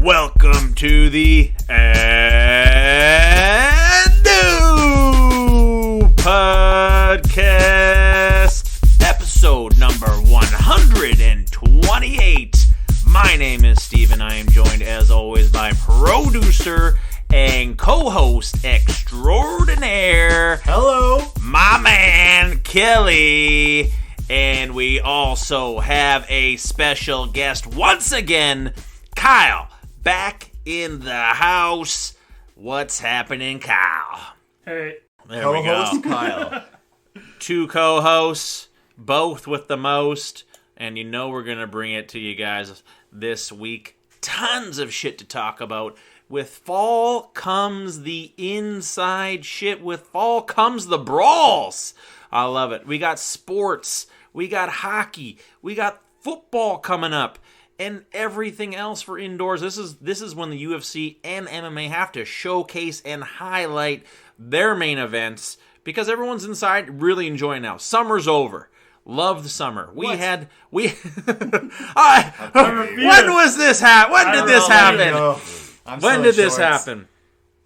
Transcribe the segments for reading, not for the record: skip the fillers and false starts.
Welcome to the new podcast, episode number 128. My name is Steven. I am joined, as always, by producer and co-host extraordinaire. Hello. My man, Kelly. And we also have a special guest once again, Kyle, back in the house. What's happening, Kyle? Hey. There Co-host we go. Kyle. Two co-hosts, both with the most. And you know we're going to bring it to you guys this week. Tons of shit to talk about. With fall comes the inside shit. With fall comes the brawls. I love it. We got sports. We got hockey. We got football coming up. And everything else for indoors. This is when the UFC and MMA have to showcase and highlight their main events. Because everyone's inside really enjoying now. Summer's over. Love the summer. When was this happen? When did this happen? When did this happen?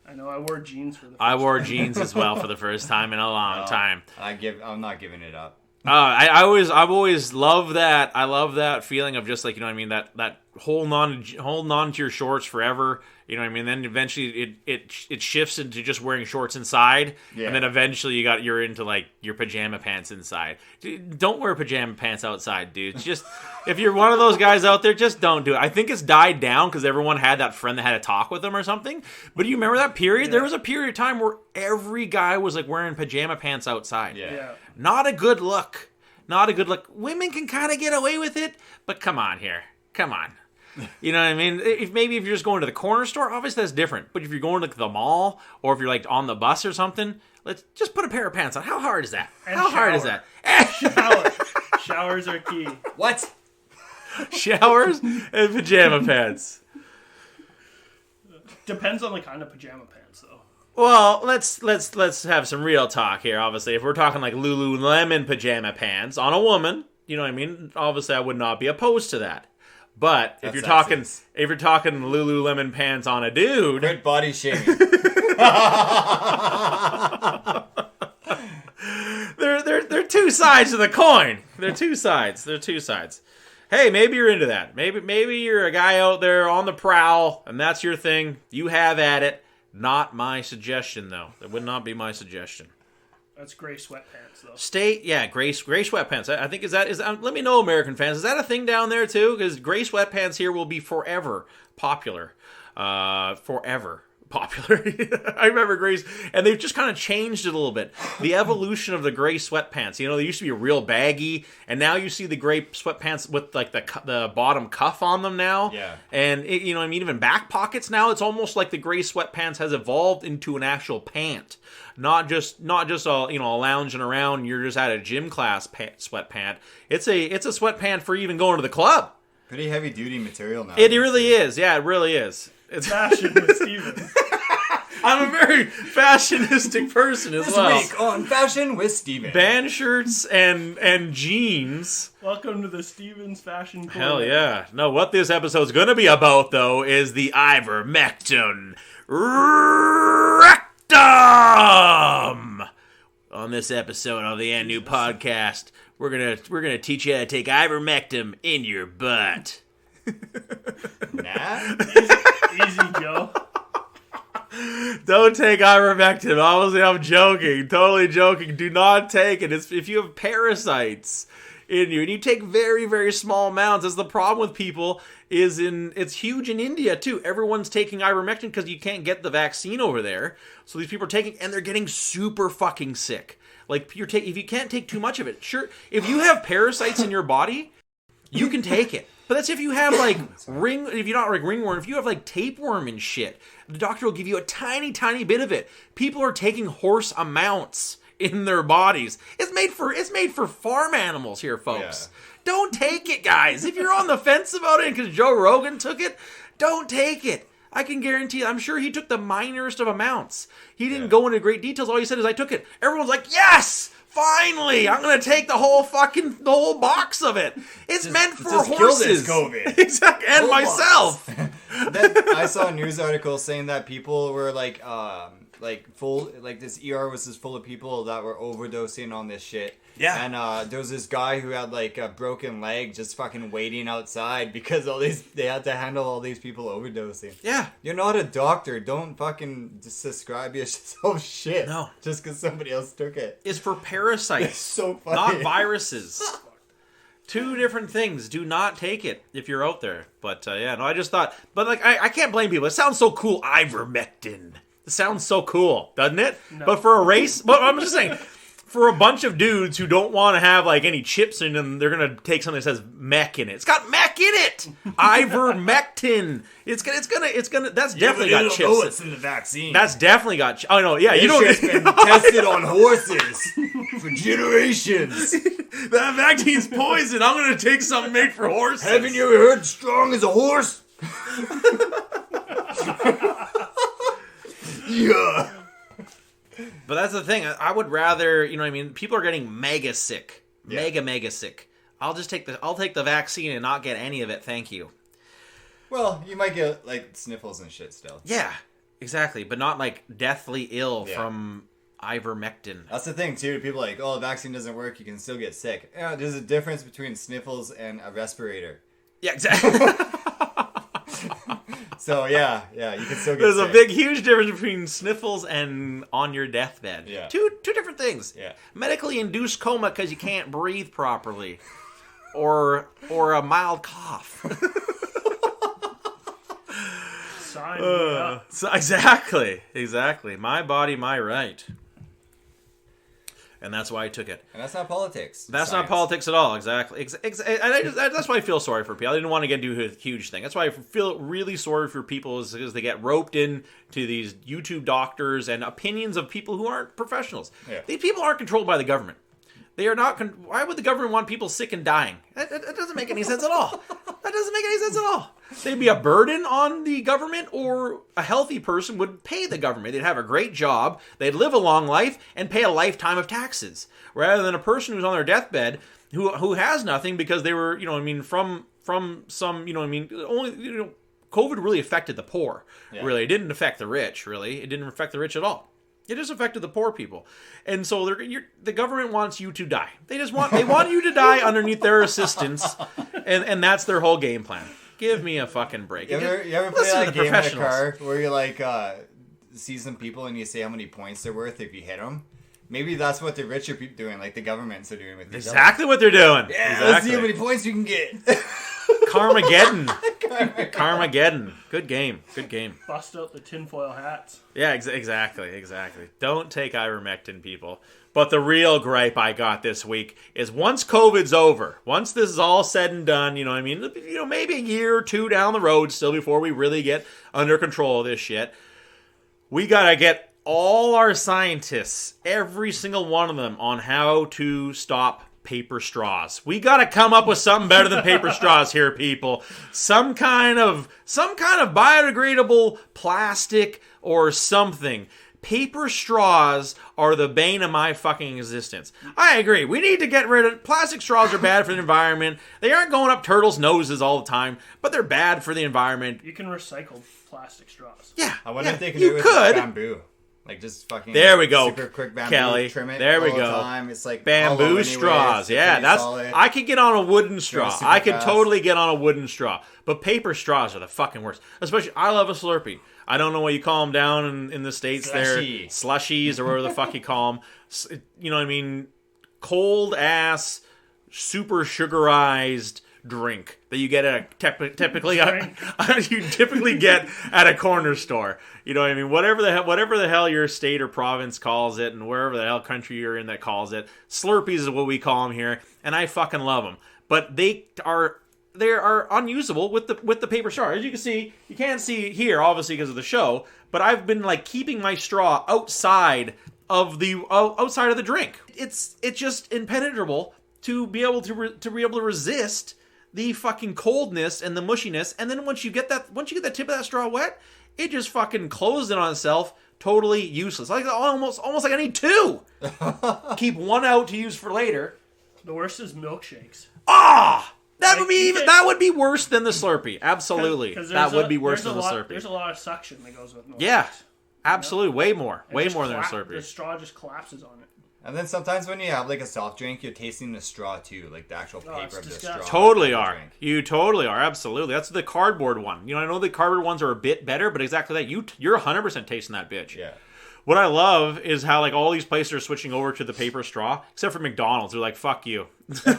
I know I wore jeans for the first I wore time. jeans as well for the first time in a long time. I'm not giving it up. I've always loved that. I love that feeling of just like, you know what I mean, that holding on to your shorts forever. You know what I mean? Then eventually it shifts into just wearing shorts inside, and then eventually you're into like your pajama pants inside. Dude, don't wear pajama pants outside, dude. Just if you're one of those guys out there, just don't do it. I think it's died down because everyone had that friend that had a talk with them or something. But do you remember that period? Yeah. There was a period of time where every guy was like wearing pajama pants outside. Yeah. Not a good look. Not a good look. Women can kind of get away with it, but come on here. Come on. You know what I mean? If you're just going to the corner store, obviously that's different. But if you're going to the mall or if you're like on the bus or something, let's just put a pair of pants on. How hard is that? And How hard is that? Showers are key. What? Showers and pajama pants. Depends on the kind of pajama pants, though. Well, let's have some real talk here. Obviously, if we're talking like Lululemon pajama pants on a woman, you know what I mean? Obviously, I would not be opposed to that. But if you're talking Lululemon pants on a dude, good body shaming. they're two sides of the coin. They're two sides. Hey, maybe you're into that. Maybe you're a guy out there on the prowl, and that's your thing. You have at it. Not my suggestion, though. That would not be my suggestion. That's gray sweatpants, though. Gray sweatpants. I think is that let me know, American fans. Is that a thing down there too? Because gray sweatpants here will be forever popular. Forever popular. I remember grays, and they've just kind of changed it a little bit. The evolution of the gray sweatpants. You know, they used to be real baggy, and now you see the gray sweatpants with like the bottom cuff on them now. Yeah. And you know, I mean, even back pockets now. It's almost like the gray sweatpants has evolved into an actual pant. Not just a lounging around. You're just at a gym class sweatpant. It's a sweatpant for even going to the club. Pretty heavy duty material now. It really is. Yeah, it really is. It's fashion with Steven. I'm a very fashionistic person as well. This week on Fashion with Steven. Band shirts and jeans. Welcome to the Steven's Fashion Corner. Hell yeah. No, what this episode's going to be about, though, is the ivermectin rectum. On this episode of the new podcast, we're gonna teach you how to take ivermectin in your butt. Nah. Easy, Joe. Don't take ivermectin. Obviously, I'm joking. Totally joking. Do not take it. It's if you have parasites in you, and you take very, very small amounts. That's the problem with people. It's huge in India too. Everyone's taking ivermectin because you can't get the vaccine over there. So these people are taking, and they're getting super fucking sick. Like if you can't take too much of it, sure. If you have parasites in your body, you can take it. But that's if you have like if you're not like ringworm, if you have like tapeworm and shit, the doctor will give you a tiny, tiny bit of it. People are taking horse amounts in their bodies. It's made for farm animals here, folks. Yeah. Don't take it, guys. If you're on the fence about it because Joe Rogan took it, don't take it. I can guarantee you, I'm sure he took the minorest of amounts. He didn't go into great details. All he said is, I took it. Everyone's like, yes! Finally! I'm going to take the whole box of it. It's meant for horses. Kill this COVID. Exactly. And myself. I saw a news article saying that people were like full, like this ER was just full of people that were overdosing on this shit. Yeah. And there was this guy who had like a broken leg just fucking waiting outside because they had to handle all these people overdosing. Yeah. You're not a doctor. Don't fucking just subscribe yourself shit. No. Just because somebody else took it. It's for parasites. It's so funny. Not viruses. Two different things. Do not take it if you're out there. But yeah, no, I just thought, but like, I can't blame people. It sounds so cool. Ivermectin. It sounds so cool, doesn't it? No. But for a race, but I'm just saying, for a bunch of dudes who don't want to have like any chips in them, they're gonna take something that says mech in it. It's got mech in it. Ivermectin. It's gonna. That's definitely got chips. Oh, it's in the vaccine. That's definitely got. Oh no, yeah, this you don't. Shit's been tested on horses for generations. That vaccine's poison. I'm gonna take something made for horses. Haven't you ever heard strong as a horse? Yeah. But that's the thing. I would rather, you know what I mean? People are getting mega sick. Mega sick. I'll take the vaccine and not get any of it, thank you. Well, you might get like sniffles and shit still. Yeah, exactly. But not like deathly ill from ivermectin. That's the thing too. People are like, oh, the vaccine doesn't work, you can still get sick. Yeah, there's a difference between sniffles and a respirator. Yeah, exactly. So yeah, you can still get There's sick. a big, huge difference between sniffles and on your deathbed. Yeah. Two different things. Yeah. Medically induced coma because you can't breathe properly. Or a mild cough. Sign me up. So exactly. My body, my right. And that's why I took it. And that's not politics. That's Science. not politics at all. Exactly. And that's why I feel sorry for people. I didn't want to get into a huge thing. That's why I feel really sorry for people is because they get roped into these YouTube doctors and opinions of people who aren't professionals. Yeah. These people aren't controlled by the government. They are not. Why would the government want people sick and dying? That doesn't make any sense at all. That doesn't make any sense at all. They'd be a burden on the government, or a healthy person would pay the government. They'd have a great job, they'd live a long life, and pay a lifetime of taxes. Rather than a person who's on their deathbed who has nothing because they were, from some, only, COVID really affected the poor. Yeah. Really, it didn't affect the rich. Really, it didn't affect the rich at all. It just affected the poor people, and so the government wants you to die. They want you to die underneath their assistance, and that's their whole game plan. Give me a fucking break. You ever play that game in a car where you like see some people and you say how many points they're worth if you hit them? Maybe that's what the rich are doing, like the governments are doing with exactly what they're doing. Yeah, exactly. Let's see how many points you can get. Carmageddon. Carmageddon. Good game. Bust out the tinfoil hats. Yeah, exactly. Don't take ivermectin, people. But the real gripe I got this week is once COVID's over, once this is all said and done, maybe a year or two down the road still before we really get under control of this shit, we gotta get all our scientists, every single one of them, on how to stop paper straws. We got to come up with something better than paper straws here, people. Some kind of biodegradable plastic or something. Paper straws are the bane of my fucking existence. I agree. We need to get rid of plastic straws. Are bad for the environment. They aren't going up turtles' noses all the time, but they're bad for the environment. You can recycle plastic straws. Yeah. I wonder if they can do it with bamboo. Like just fucking there we go, super quick bamboo, Kelly. Trim it there we all go. The time. It's like bamboo straws. Yeah, that's solid. I could get on a wooden straw. I could totally get on a wooden straw. But paper straws are the fucking worst. Especially, I love a Slurpee. I don't know what you call them down in the States. Slushy. There, slushies or whatever the fuck you call them. You know what I mean? Cold ass, super sugarized drink that you get at typically you typically get at a corner store. You know what I mean? Whatever the hell your state or province calls it, and wherever the hell country you're in that calls it, Slurpees is what we call them here, and I fucking love them. But they are unusable with the paper straw. As you can see, you can't see here obviously because of the show, but I've been like keeping my straw outside of the drink. It's just impenetrable to be able to resist the fucking coldness and the mushiness, and then once you get that tip of that straw wet, it just fucking closed it on itself, totally useless. Like almost like I need two. Keep one out to use for later. The worst is milkshakes. That would be that would be worse than the Slurpee. Absolutely, that would be worse than the Slurpee. There's a lot of suction that goes with milkshakes. Yeah, absolutely, way more than a Slurpee. The straw just collapses on it. And then sometimes when you have like a soft drink, you're tasting the straw too, like the actual paper of the straw. Totally are. You totally are. Absolutely. That's the cardboard one. You know, I know the cardboard ones are a bit better, but exactly that. You're 100% tasting that bitch. Yeah. What I love is how like all these places are switching over to the paper straw, except for McDonald's. They're like, "Fuck you." They're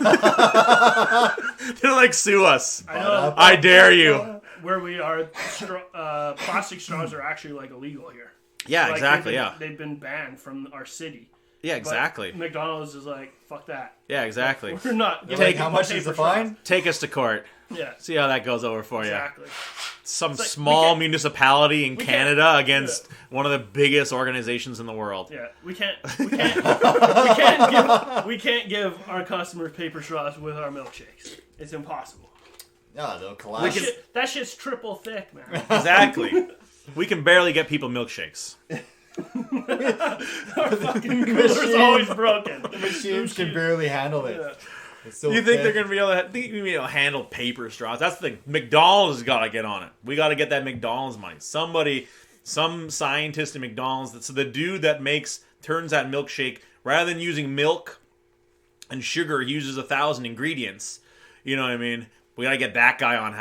like, "Sue us." I dare you. Where we are, plastic straws are actually like illegal here. Yeah, like, exactly. They've been banned from our city. Yeah, exactly. But McDonald's is like, fuck that. Yeah, exactly. We're not. Take how much is the fine? Take us to court. Yeah. See how that goes over for you. Exactly. Some like, small municipality in Canada against one of the biggest organizations in the world. Yeah, we can't give our customers paper straws with our milkshakes. It's impossible. No, they'll collapse. That shit's triple thick, man. Exactly. We can barely get people milkshakes. Our fucking cooler's always broken. The machines can barely handle it. Yeah. So you think they're going to be able to handle paper straws? That's the thing. McDonald's has got to get on it. We got to get that McDonald's money. Some scientist in McDonald's. So the dude that turns that milkshake, rather than using milk and sugar, uses 1,000 ingredients. You know what I mean? We got to get that guy on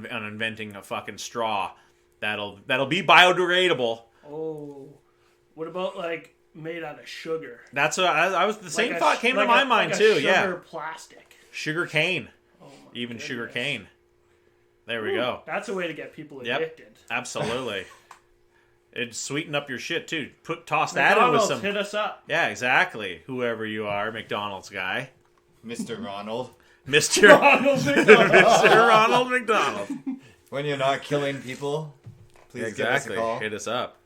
inventing a fucking straw that'll be biodegradable. Oh, what about like made out of sugar? That's what I was. The same thought came to my mind too. Sugar plastic, sugar cane, even goodness. Sugar cane. There we go. That's a way to get people addicted. Yep, absolutely. It'd sweeten up your shit too. Toss that in with some. Hit us up. Yeah, exactly. Whoever you are, McDonald's guy, Mr. Ronald, Mr. Ronald McDonald. When you're not killing people, please give us a call. Hit us up.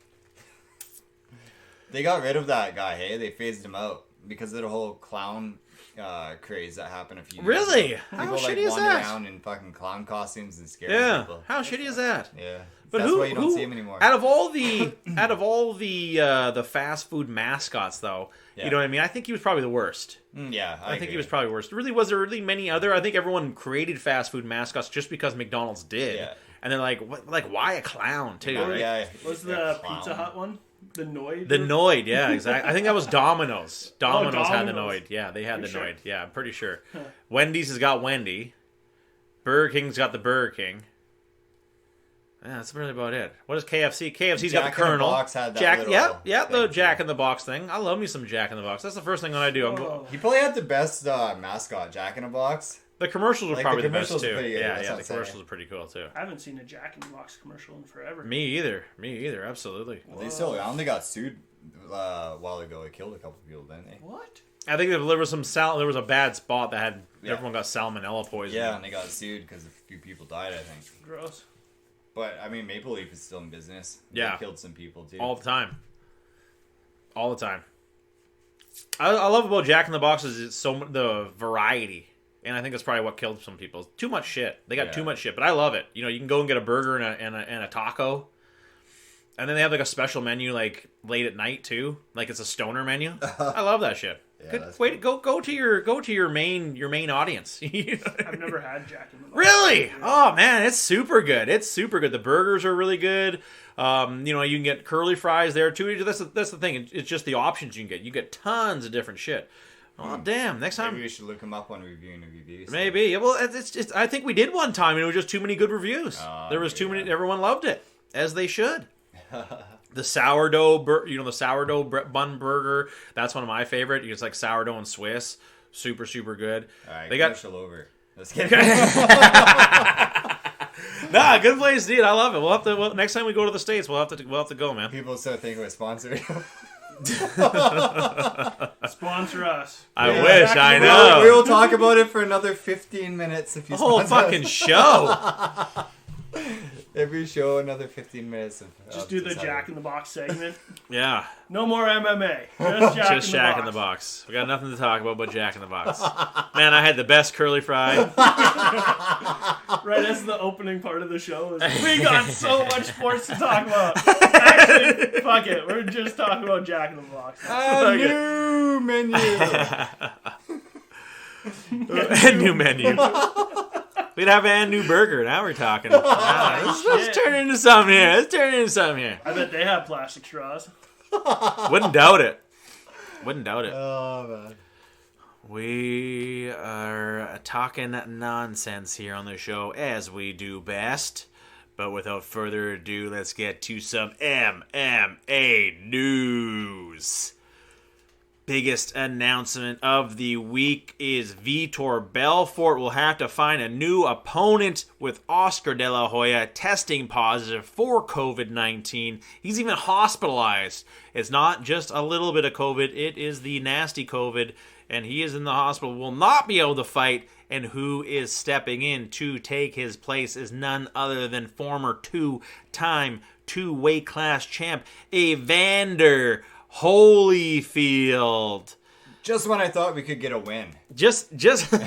They got rid of that guy, hey? They phased him out because of the whole clown craze that happened a few years ago. Really? How shitty is that? Wander around in fucking clown costumes and scare people. How shitty is that? Yeah. But that's why you don't see him anymore. Out of all the fast food mascots, though, you know what I mean? I think he was probably the worst. Yeah, I think he was probably worst. Was there really many other? I think everyone created fast food mascots just because McDonald's did. Yeah. And they're like, why a clown too? Right? Yeah. Was the Pizza Hut one? The Noid? The Noid, yeah, exactly. I think that was Domino's. Domino's had the Noid. Yeah, they had the Noid. Yeah, I'm pretty sure. Wendy's has got Wendy. Burger King's got the Burger King. Yeah, that's really about it. What is KFC? KFC's got the Colonel. Box had that the Jack in the Box thing. I love me some Jack in the Box. That's the first thing that I do. He probably had the best mascot, Jack in the Box. The commercials are probably the best too. Yeah, the commercials are pretty cool too. I haven't seen a Jack in the Box commercial in forever. Me either. Absolutely. Well, they still around. They got sued a while ago. They killed a couple people, didn't they? What? I think there was there was a bad spot that had everyone got salmonella poisoning. Yeah, and they got sued because a few people died. I think. Gross. But I mean, Maple Leaf is still in business. Yeah, they killed some people too. All the time. I love about Jack in the Box is the variety. And I think that's probably what killed some people. Too much shit. They got too much shit, but I love it. You know, you can go and get a burger and a taco, and then they have like a special menu like late at night too. Like it's a stoner menu. I love that shit. Yeah, go to your main audience. I've never had Jack in the Box. Really? Oh man, it's super good. The burgers are really good. You know, you can get curly fries there too. That's the thing. It's just the options you can get. You get tons of different shit. Oh damn! Next time maybe we should look them up on reviewing the reviews. Maybe. Well, it's. I think we did one time, and it was just too many good reviews. There was too many. Everyone loved it, as they should. The sourdough, the sourdough bun burger. That's one of my favorite. It's like sourdough and Swiss. Super, super good. All right, they got over. Let's get Nah, good place, dude. I love it. We'll have to. Next time we go to the States, we'll have to go, man. People start thinking we're sponsored. Sponsor us. I wish. I know. We'll talk about it for another 15 minutes if you. The whole fucking show. Every show, another 15 minutes. Just do the Jack in the Box segment. Yeah. No more MMA. Just Jack in the Box. We got nothing to talk about but Jack in the Box. Man, I had the best curly fry. Right as the opening part of the show is, we got so much sports to talk about. Actually, fuck it. We're just talking about Jack in the Box. A new menu. A new menu. We'd have a new burger. Now we're talking. Let's turn into something here. I bet they have plastic straws. Wouldn't doubt it. Oh, man. We are talking nonsense here on the show, as we do best. But without further ado, let's get to some MMA news. Biggest announcement of the week is Vitor Belfort will have to find a new opponent with Oscar De La Hoya testing positive for COVID-19. He's even hospitalized. It's not just a little bit of COVID, it is the nasty COVID, and he is in the hospital, will not be able to fight, and who is stepping in to take his place is none other than former two-time weight class champ, Evander Holyfield. Just when I thought we could get a win. Just I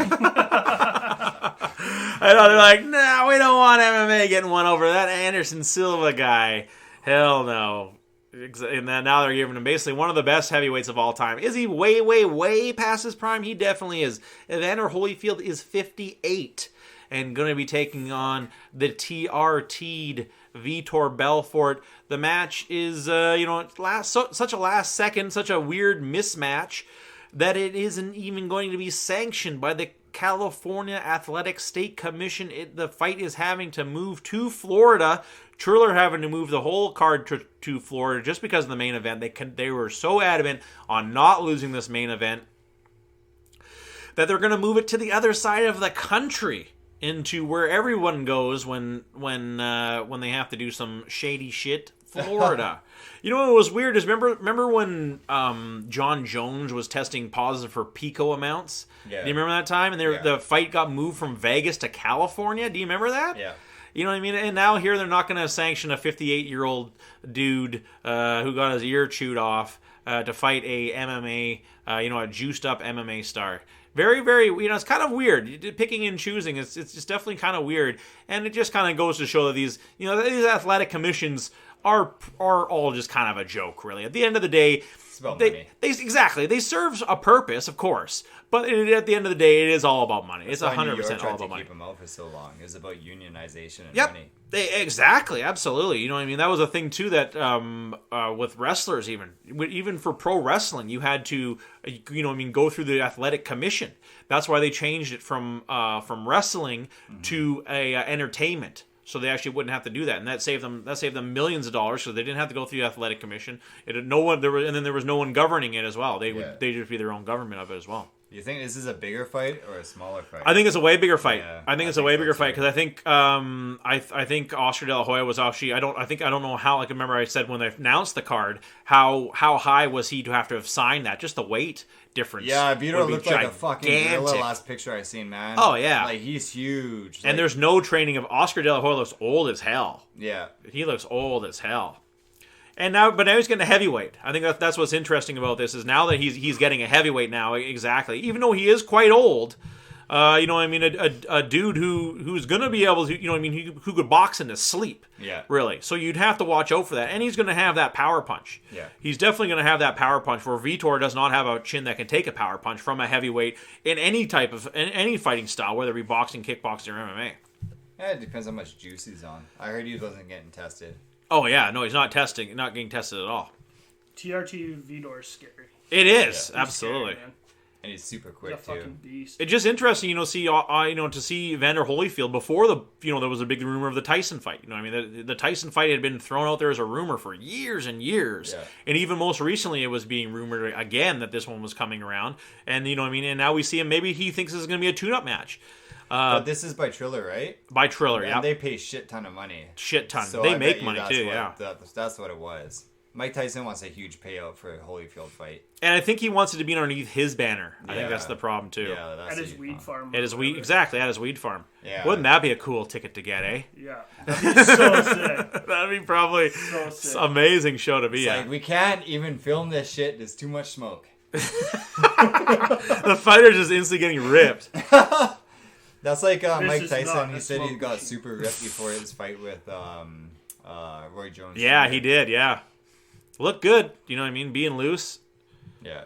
know, they're like, nah, we don't want MMA getting one over that Anderson Silva guy. Hell no. And then now they're giving him basically one of the best heavyweights of all time. Is he way past his prime? He definitely is. Evander Holyfield is 58 and going to be taking on the TRT'd Vitor Belfort. The match is, such a last second, such a weird mismatch that it isn't even going to be sanctioned by the California Athletic State Commission. The fight is having to move to Florida. Triller having to move the whole card to Florida just because of the main event. They were so adamant on not losing this main event that they're going to move it to the other side of the country, into where everyone goes when they have to do some shady shit, Florida. You know what was weird is remember when John Jones was testing positive for pico amounts? Yeah. Do you remember that time? And the fight got moved from Vegas to California. Do you remember that? Yeah. You know what I mean? And now here they're not going to sanction a 58-year-old dude who got his ear chewed off to fight a MMA, a juiced-up MMA star. Very, very, it's kind of weird. Picking and choosing, it's just definitely kind of weird. And it just kind of goes to show that these athletic commissions are all just kind of a joke, really. At the end of the day, it's about money. They serve a purpose, of course. But at the end of the day, it is all about money. It's 100% all about money. Keep them out for so long. It was about unionization and money. Exactly, absolutely. You know what I mean? That was a thing too that with wrestlers, even for pro wrestling, you had to, go through the athletic commission. That's why they changed it from wrestling to a entertainment. So they actually wouldn't have to do that, and that saved them millions of dollars. So they didn't have to go through the athletic commission. And then there was no one governing it as well. They'd just be their own government of it as well. Do you think this is a bigger fight or a smaller fight? I think it's a way bigger fight. Yeah, I think it's a way bigger fight because I think I think Oscar De La Hoya was actually I don't know how. Like, remember I said when they announced the card, how high was he to have signed that? Just the weight difference. Yeah, Vitor looked like a fucking gorilla last picture I seen, man. Oh yeah, like he's huge. And there's no training of Oscar De La Hoya. Looks old as hell. Yeah, he looks old as hell. And now he's getting a heavyweight. I think that's what's interesting about this is now that he's getting a heavyweight now. Exactly, even though he is quite old. A dude who's gonna be able to, who could box in his sleep. Yeah. Really. So you'd have to watch out for that, and he's gonna have that power punch. Yeah. He's definitely gonna have that power punch. Where Vitor does not have a chin that can take a power punch from a heavyweight in any fighting style, whether it be boxing, kickboxing, or MMA. Yeah, it depends how much juice he's on. I heard he wasn't getting tested. Oh yeah, no, he's not getting tested at all. TRT Vitor's scary. It is, Yeah, absolutely. Scary, And he's super quick he's a too. fucking beast. It's just interesting, to see Evander Holyfield before there was a big rumor of the Tyson fight. The Tyson fight had been thrown out there as a rumor for years and years, and even most recently it was being rumored again that this one was coming around. And and now we see him. Maybe he thinks this is going to be a tune-up match. But this is by Triller, right? By Triller, yeah. And they pay shit ton of money. Shit ton. So they make money too, yeah. That's what it was. Mike Tyson wants a huge payout for a Holyfield fight. And I think he wants it to be underneath his banner. I think that's the problem too. Yeah, that's at his weed farm. At his weed farm. Yeah. Wouldn't that be a cool ticket to get, eh? Yeah. That'd be so sick. That'd be probably amazing show to be at. Like, we can't even film this shit. There's too much smoke. The fighter's just instantly getting ripped. That's like Mike Tyson. He said he got super ripped before his fight with Roy Jones. Yeah, he did. Yeah, looked good. You know what I mean? Being loose. Yeah.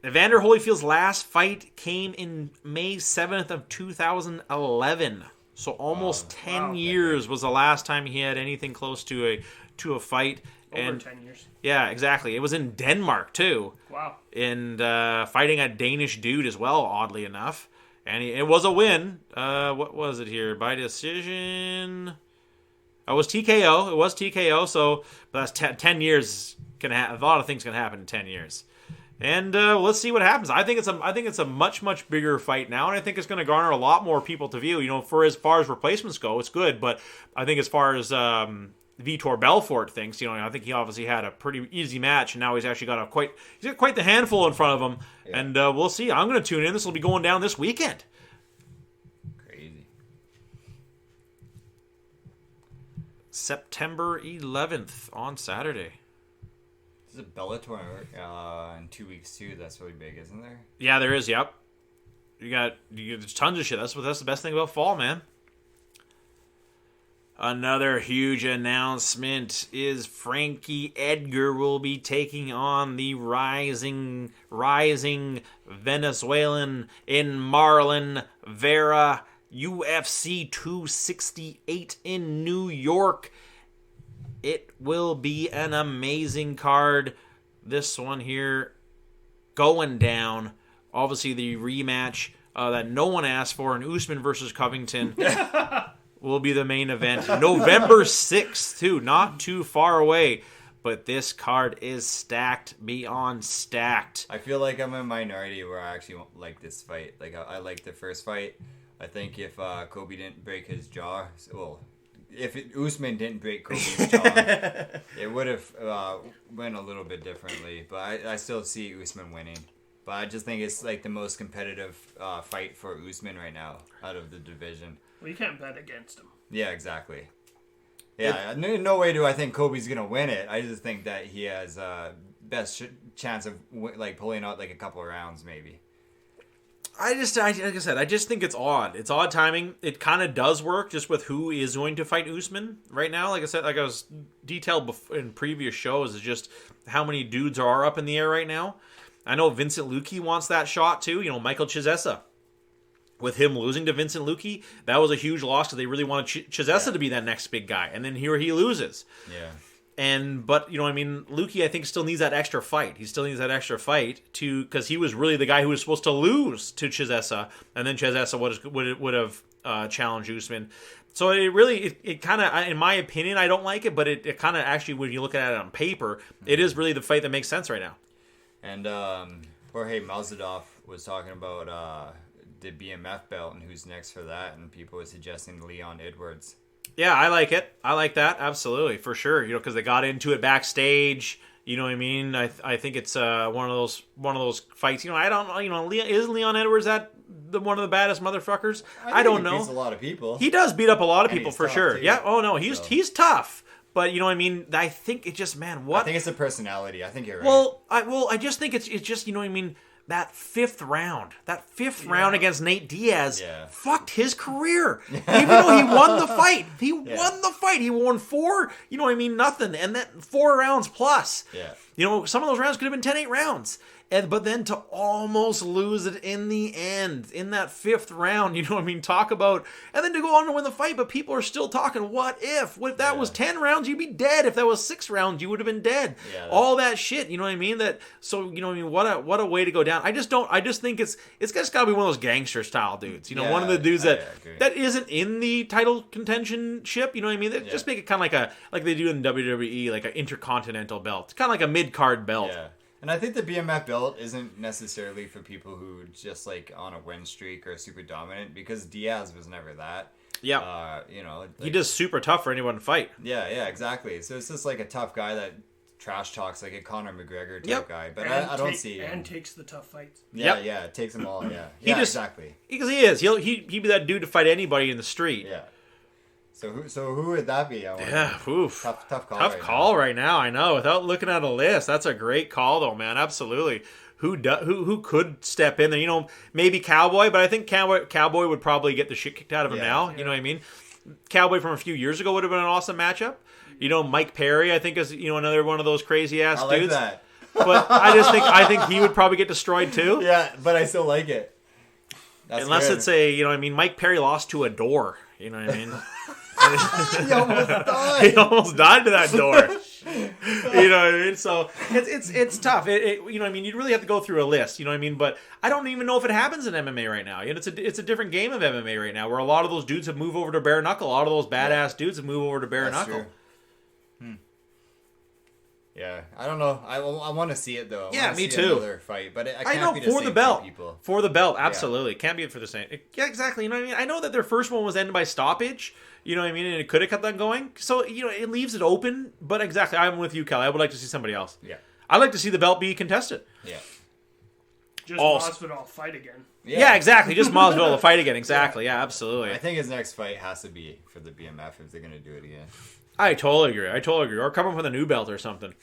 Evander Holyfield's last fight came in May 7th of 2011. So almost 10 years was the last time he had anything close to a fight. Over 10 years. Yeah, exactly. It was in Denmark, too. Wow. And fighting a Danish dude as well, oddly enough. And it was a win. What was it here? By decision. It was TKO. It was TKO. So that's 10 years. A lot of things can happen in 10 years. And let's see what happens. I think it's a much, much bigger fight now, and I think it's going to garner a lot more people to view. You know, for as far as replacements go, it's good. But I think as far as Vitor Belfort thinks, you know, I think he obviously had a pretty easy match, and now he's actually got quite the handful in front of him. Yeah. And we'll see. I'm going to tune in. This will be going down this weekend. Crazy. September 11th on Saturday. There's a Bellator in 2 weeks too. That's really big, isn't there? Yeah, there is. Yep. There's tons of shit. That's the best thing about fall, man. Another huge announcement is Frankie Edgar will be taking on the rising Venezuelan in Marlon Vera, UFC 268 in New York. It will be an amazing card. This one here going down. Obviously the rematch that no one asked for in Usman versus Covington. Will be the main event. November 6th, too. Not too far away. But this card is stacked beyond stacked. I feel like I'm a minority where I actually like this fight. Like, I like the first fight. I think if Kobe didn't break his jaw... Well, if Usman didn't break Kobe's jaw, it would have went a little bit differently. But I still see Usman winning. But I just think it's like the most competitive fight for Usman right now out of the division. Well, you can't bet against him. Yeah, exactly. Yeah, no way do I think Kobe's gonna win it. I just think that he has best chance of pulling out like a couple of rounds, maybe. Like I said, I just think it's odd. It's odd timing. It kind of does work just with who is going to fight Usman right now. Like I said, like I was detailed in previous shows, is just how many dudes are up in the air right now. I know Vincent Luque wants that shot too. You know, Michael Chiesa. With him losing to Vincent Luque, that was a huge loss because they really wanted Chiesa to be that next big guy, and then here he loses. Yeah. But you know, I mean, Luque I think still needs that extra fight. He still needs that extra fight because he was really the guy who was supposed to lose to Chiesa, and then Chiesa would have challenged Usman. So it kind of, in my opinion, I don't like it, but it kind of actually, when you look at it on paper, it is really the fight that makes sense right now. And Jorge Masvidal was talking about the BMF belt and who's next for that, and people were suggesting Leon Edwards. Yeah, I like it. I like that, absolutely, for sure. You know, because they got into it backstage. You know what I mean? I think it's one of those fights. You know, I don't know. You know, is Leon Edwards one of the baddest motherfuckers? I don't know. He beats a lot of people. He does beat up a lot of people for sure. Too. Yeah. Oh no, he's tough. But you know what I mean? I think it just, man, what? I think it's a personality. I think you're right. Well, I just think it's just, you know what I mean? That fifth round against Nate Diaz fucked his career. Even though he won the fight. He won the fight. He won 4, you know what I mean, nothing. And then 4 rounds plus. Yeah. You know, some of those rounds could have been 10-8 rounds. But then to almost lose it in the end, in that 5th round, you know what I mean? Talk about, and then to go on to win the fight, but people are still talking, what if? What if that was 10 rounds, you'd be dead. If that was 6 rounds, you would have been dead. Yeah, all that shit, you know what I mean? So, you know what I mean? What a way to go down. I just think it's just gotta be one of those gangster style dudes. You know, one of the dudes that isn't in the title contention ship, you know what I mean? They just make it kind of like they do in WWE, like an intercontinental belt. It's kind of like a mid-card belt. Yeah. And I think the BMF belt isn't necessarily for people who just like on a win streak or super dominant, because Diaz was never that. Yeah. You know, like, he does super tough for anyone to fight. Yeah, exactly. So it's just like a tough guy that trash talks like a Conor McGregor type guy. But I don't see him. And takes the tough fights. Yeah, it takes them all. Yeah, exactly. Because he is. He'd be that dude to fight anybody in the street. Yeah. So who would that be? Yeah, oof. Tough call. Tough call right now. I know. Without looking at a list, that's a great call, though, man. Absolutely. Who could step in there? You know, maybe Cowboy, but I think Cowboy would probably get the shit kicked out of him now. Yeah. You know what I mean? Cowboy from a few years ago would have been an awesome matchup. You know, Mike Perry, I think, is another one of those crazy ass dudes. I like that. But I think he would probably get destroyed too. Yeah, but I still like it. That's Unless good. it's Mike Perry lost to a door. You know what I mean? He almost died. He almost died to that door. You know what I mean? So it's tough. You know what I mean? You'd really have to go through a list. You know what I mean? But I don't even know if it happens in MMA right now. You know, it's a different game of MMA right now, where a lot of those dudes have moved over to bare knuckle. A lot of those badass dudes have moved over to bare knuckle. True. Yeah, I don't know. I want to see it though. Yeah, me too. Another fight, but I know, be the for same the belt. people. For the belt, absolutely. Can't be it for the same. Yeah, exactly. You know what I mean? I know that their first one was ended by stoppage. You know what I mean? And it could have kept on going. So, it leaves it open. But exactly, I'm with you, Kelly. I would like to see somebody else. Yeah. I'd like to see the belt be contested. Yeah. Just Masvidal fight again. Yeah, exactly. Just Masvidal to fight again. Exactly. Yeah, absolutely. I think his next fight has to be for the BMF if they're going to do it again. I totally agree. Or come up with a new belt or something.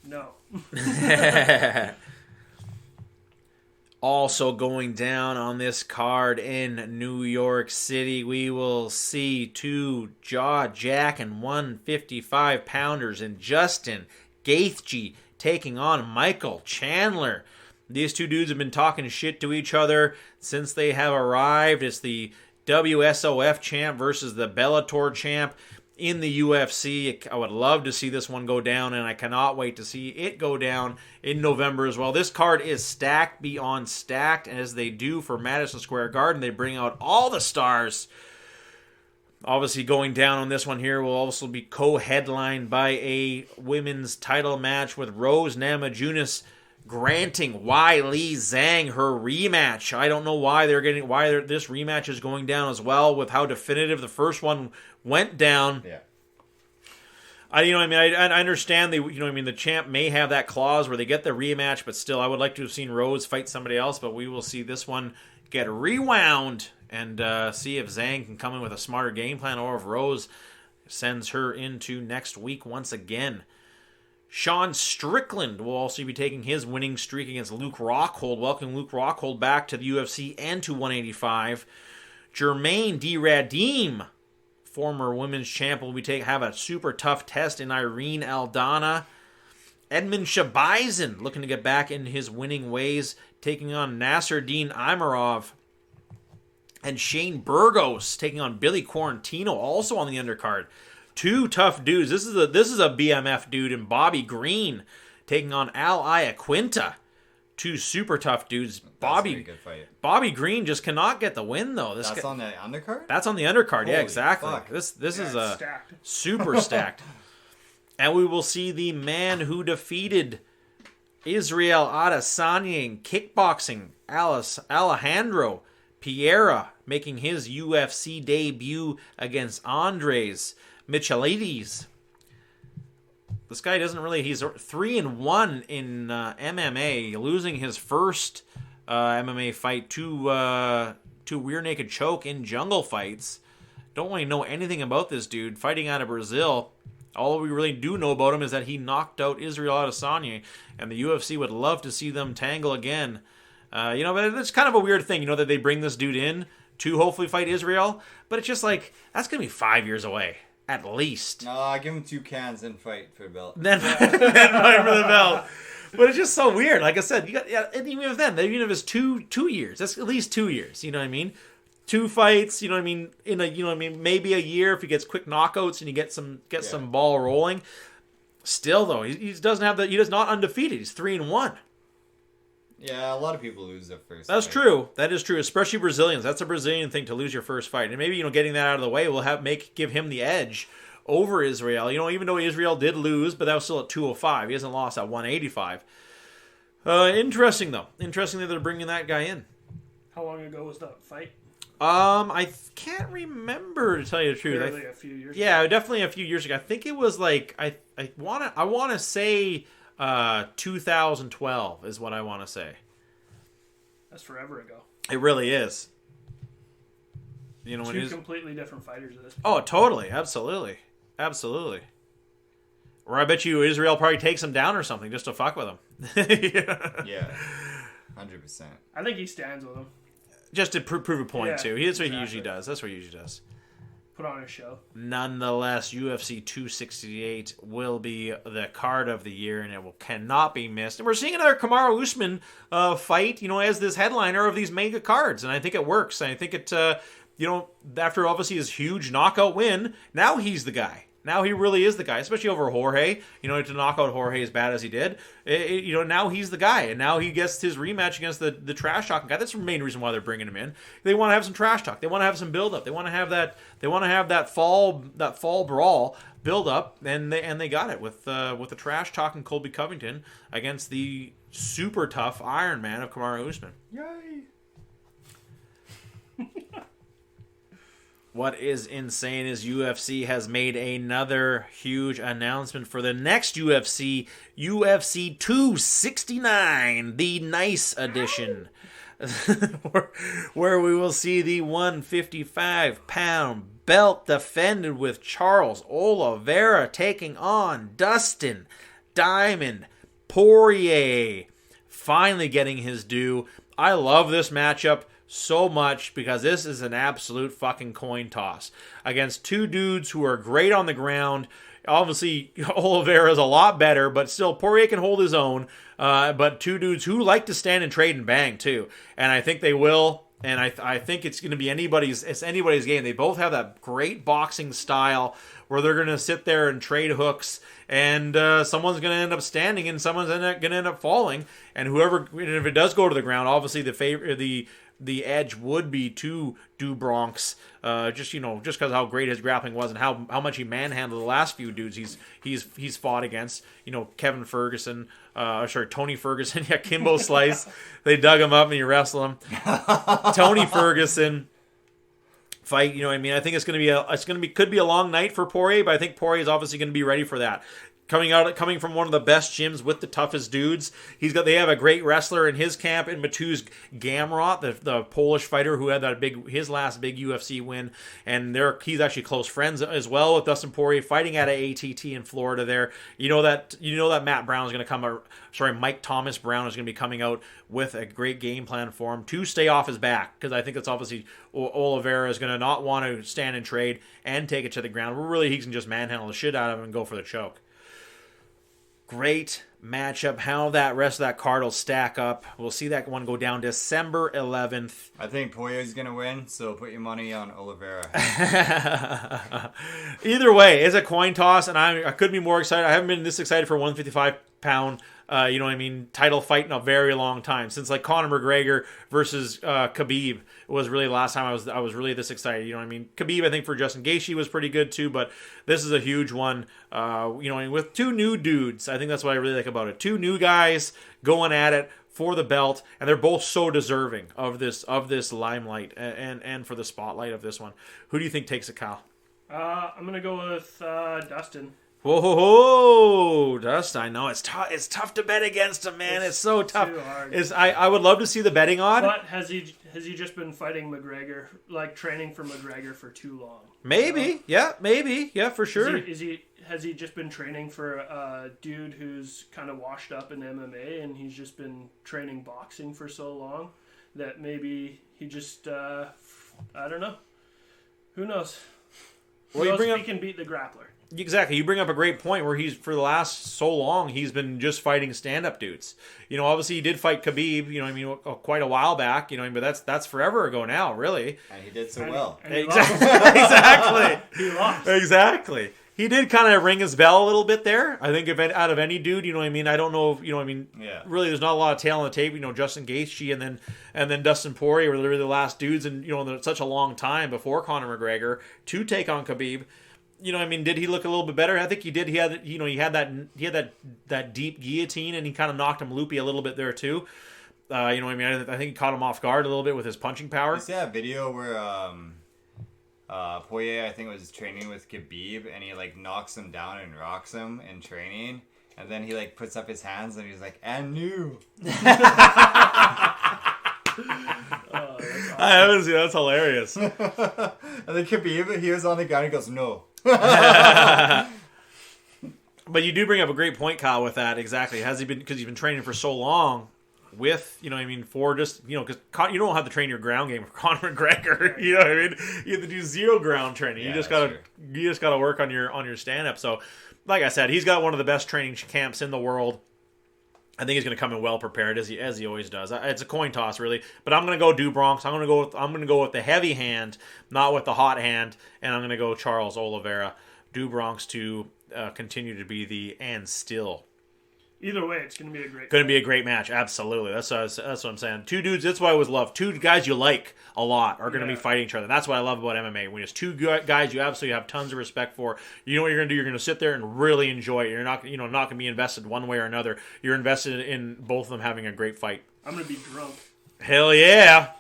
No. Also going down on this card in New York City, we will see two jaw-jacking 155-pounders in Justin Gaethje taking on Michael Chandler. These two dudes have been talking shit to each other since they have arrived. It's the WSOF champ versus the Bellator champ in the UFC. I would love to see this one go down, and I cannot wait to see it go down in November as well. This card is stacked beyond stacked, and as they do for Madison Square Garden, they bring out all the stars. Obviously, going down on this one here will also be co-headlined by a women's title match with Rose Namajunas granting Weili Zhang her rematch. I don't know why this rematch is going down as well, with how definitive the first one went down. Yeah. I understand the champ may have that clause where they get the rematch, but still I would like to have seen Rose fight somebody else, but we will see this one get rewound and see if Zhang can come in with a smarter game plan or if Rose sends her into next week once again. Sean Strickland will also be taking his winning streak against Luke Rockhold, welcoming Luke Rockhold back to the UFC and to 185. Jermaine D. Radim, former women's champ, will have a super tough test in Irene Aldana. Edmund Shabizin, looking to get back in his winning ways, taking on Nasruddin Imarov. And Shane Burgos taking on Billy Quarantino, also on the undercard. Two tough dudes. This is a BMF dude, and Bobby Green taking on Al Iaquinta. Two super tough dudes. That's a good fight. Bobby Green just cannot get the win though. That's on the undercard? That's on the undercard. Holy yeah, exactly. Fuck. This is stacked. Super stacked. And we will see the man who defeated Israel Adesanya in kickboxing, Alejandro Pereira, making his UFC debut against Andres Michelides. This guy he's 3-1 in MMA, losing his first MMA fight to rear naked choke in jungle fights. Don't really know anything about this dude, fighting out of Brazil. All we really do know about him is that he knocked out Israel Adesanya, and the UFC would love to see them tangle again. But it's kind of a weird thing, that they bring this dude in to hopefully fight Israel, but it's just like, that's going to be 5 years away. At least. No, I give him 2 cans and fight for the belt. Then fight for the belt. But it's just so weird. Like I said, and even if it's 2 years, that's at least 2 years. You know what I mean? 2 fights. You know what I mean? Maybe a year if he gets quick knockouts and you get some ball rolling. Still though, he's not undefeated. He's 3-1. Yeah, a lot of people lose their first That's fight. true. That is true, especially Brazilians. That's a Brazilian thing to lose your first fight. And maybe, getting that out of the way will give him the edge over Israel. Even though Israel did lose, but that was still at 205. He hasn't lost at 185. Interesting, though. Interesting that they're bringing that guy in. How long ago was that fight? I can't remember, to tell you the truth. Barely a few years ago. Yeah, definitely a few years ago. I think it was like, I want to say 2012 is what I want to say. That's forever ago. It really is. Two completely different fighters at this point. Oh, totally. Absolutely. Or I bet you Israel probably takes him down or something just to fuck with him. Yeah. 100%. I think he stands with him. Just to prove a point, too. That's what he exactly. usually does. put on a show. Nonetheless, UFC 268 will be the card of the year, and cannot be missed. And we're seeing another Kamaru Usman fight, as this headliner of these mega cards, and I think it works. And I think it, after obviously his huge knockout win, now he's the guy. Now he really is the guy, especially over Jorge. To knock out Jorge as bad as he did. Now he's the guy, and now he gets his rematch against the trash talking guy. That's the main reason why they're bringing him in. They want to have some trash talk. They want to have some build up. They want to have that. They want to have that fall brawl build up, and they got it with the trash talking Colby Covington against the super tough Iron Man of Kamaru Usman. Yay! What is insane is UFC has made another huge announcement for the next UFC 269, the nice edition, where we will see the 155-pound belt defended with Charles Oliveira taking on Dustin Diamond Poirier, finally getting his due. I love this matchup so much because this is an absolute fucking coin toss against two dudes who are great on the ground. Obviously, Oliveira is a lot better, but still, Poirier can hold his own. But two dudes who like to stand and trade and bang too, and I think they will. And I think it's going to be anybody's game. They both have that great boxing style where they're going to sit there and trade hooks, and someone's going to end up standing and someone's going to end up falling. And if it does go to the ground, obviously the edge would be to Do Bronx, just because of how great his grappling was and how much he manhandled the last few dudes he's fought against. Tony Ferguson, Kimbo Slice. They dug him up and you wrestle him. Tony Ferguson fight. I think could be a long night for Poirier, but I think Poirier is obviously going to be ready for that. Coming from one of the best gyms with the toughest dudes, they have a great wrestler in his camp in Mateusz Gamrot, the Polish fighter who had his last big UFC win, and he's actually close friends as well with Dustin Poirier, fighting at a ATT in Florida. There, that Matt Brown is going to Mike Thomas Brown is going to be coming out with a great game plan for him to stay off his back, because I think that's obviously Oliveira is going to not want to stand and trade and take it to the ground. Where really he can just manhandle the shit out of him and go for the choke. Great matchup. How that rest of that card will stack up. We'll see that one go down December 11th. I think Poirier's going to win, so put your money on Oliveira. Either way, it's a coin toss, and I couldn't be more excited. I haven't been this excited for a 155-pound title fight in a very long time. Since Conor McGregor versus Khabib was really the last time I was really this excited. Khabib, I think, for Justin Gaethje was pretty good too, but this is a huge one. With two new dudes, I think that's what I really like about it. Two new guys going at it for the belt, and they're both so deserving of this limelight and for the spotlight of this one. Who do you think takes it, Kyle? I'm gonna go with Dustin. Whoa, Dustin! I know it's tough. It's tough to bet against him, man. It's so tough. Too hard. I would love to see the betting on. But has he just been fighting McGregor, training for McGregor for too long? Maybe, yeah, for sure. Has he just been training for a dude who's kind of washed up in MMA, and he's just been training boxing for so long that maybe he just I don't know. Who knows? He can beat the grappler. Exactly. You bring up a great point where he's, for the last so long, he's been just fighting stand-up dudes. Obviously he did fight Khabib, quite a while back, but that's forever ago now, really. And he did so well. Exactly. He lost. Exactly. He did kind of ring his bell a little bit there. I think out of any dude, I don't know if, yeah. Really there's not a lot of tail on the tape. Justin Gaethje and then Dustin Poirier were literally the last dudes in, such a long time before Conor McGregor to take on Khabib. Did he look a little bit better? I think he did. He had that deep guillotine, and he kind of knocked him loopy a little bit there too. I think he caught him off guard a little bit with his punching power. You see that video where Poirier, I think, was training with Khabib, and he knocks him down and rocks him in training, and then he puts up his hands and he's like, "And new." Awesome. I haven't seen. That's hilarious. And then Khabib, he was on the ground. He goes, "No." But you do bring up a great point, Kyle, with that. Exactly. Has he been, because he's been training for so long, with, for just, because you don't have to train your ground game for Conor McGregor. You know what I mean? You have to do zero ground training. Yeah, you just gotta work on your stand up. So, like I said, he's got one of the best training camps in the world. I think he's going to come in well prepared as he always does. It's a coin toss, really, but I'm going to go Do Bronx. I'm going to go with the heavy hand, not with the hot hand, and I'm going to go Charles Oliveira. Do Bronx to continue to be and still. Either way, it's going to be a great. Going to be a great match, absolutely. That's what I'm saying. Two dudes. That's what I always love. Two guys you like a lot are going to be fighting each other. That's what I love about MMA. When it's two guys you absolutely have tons of respect for. You know what you're going to do. You're going to sit there and really enjoy it. You're not not going to be invested one way or another. You're invested in both of them having a great fight. I'm going to be drunk. Hell yeah!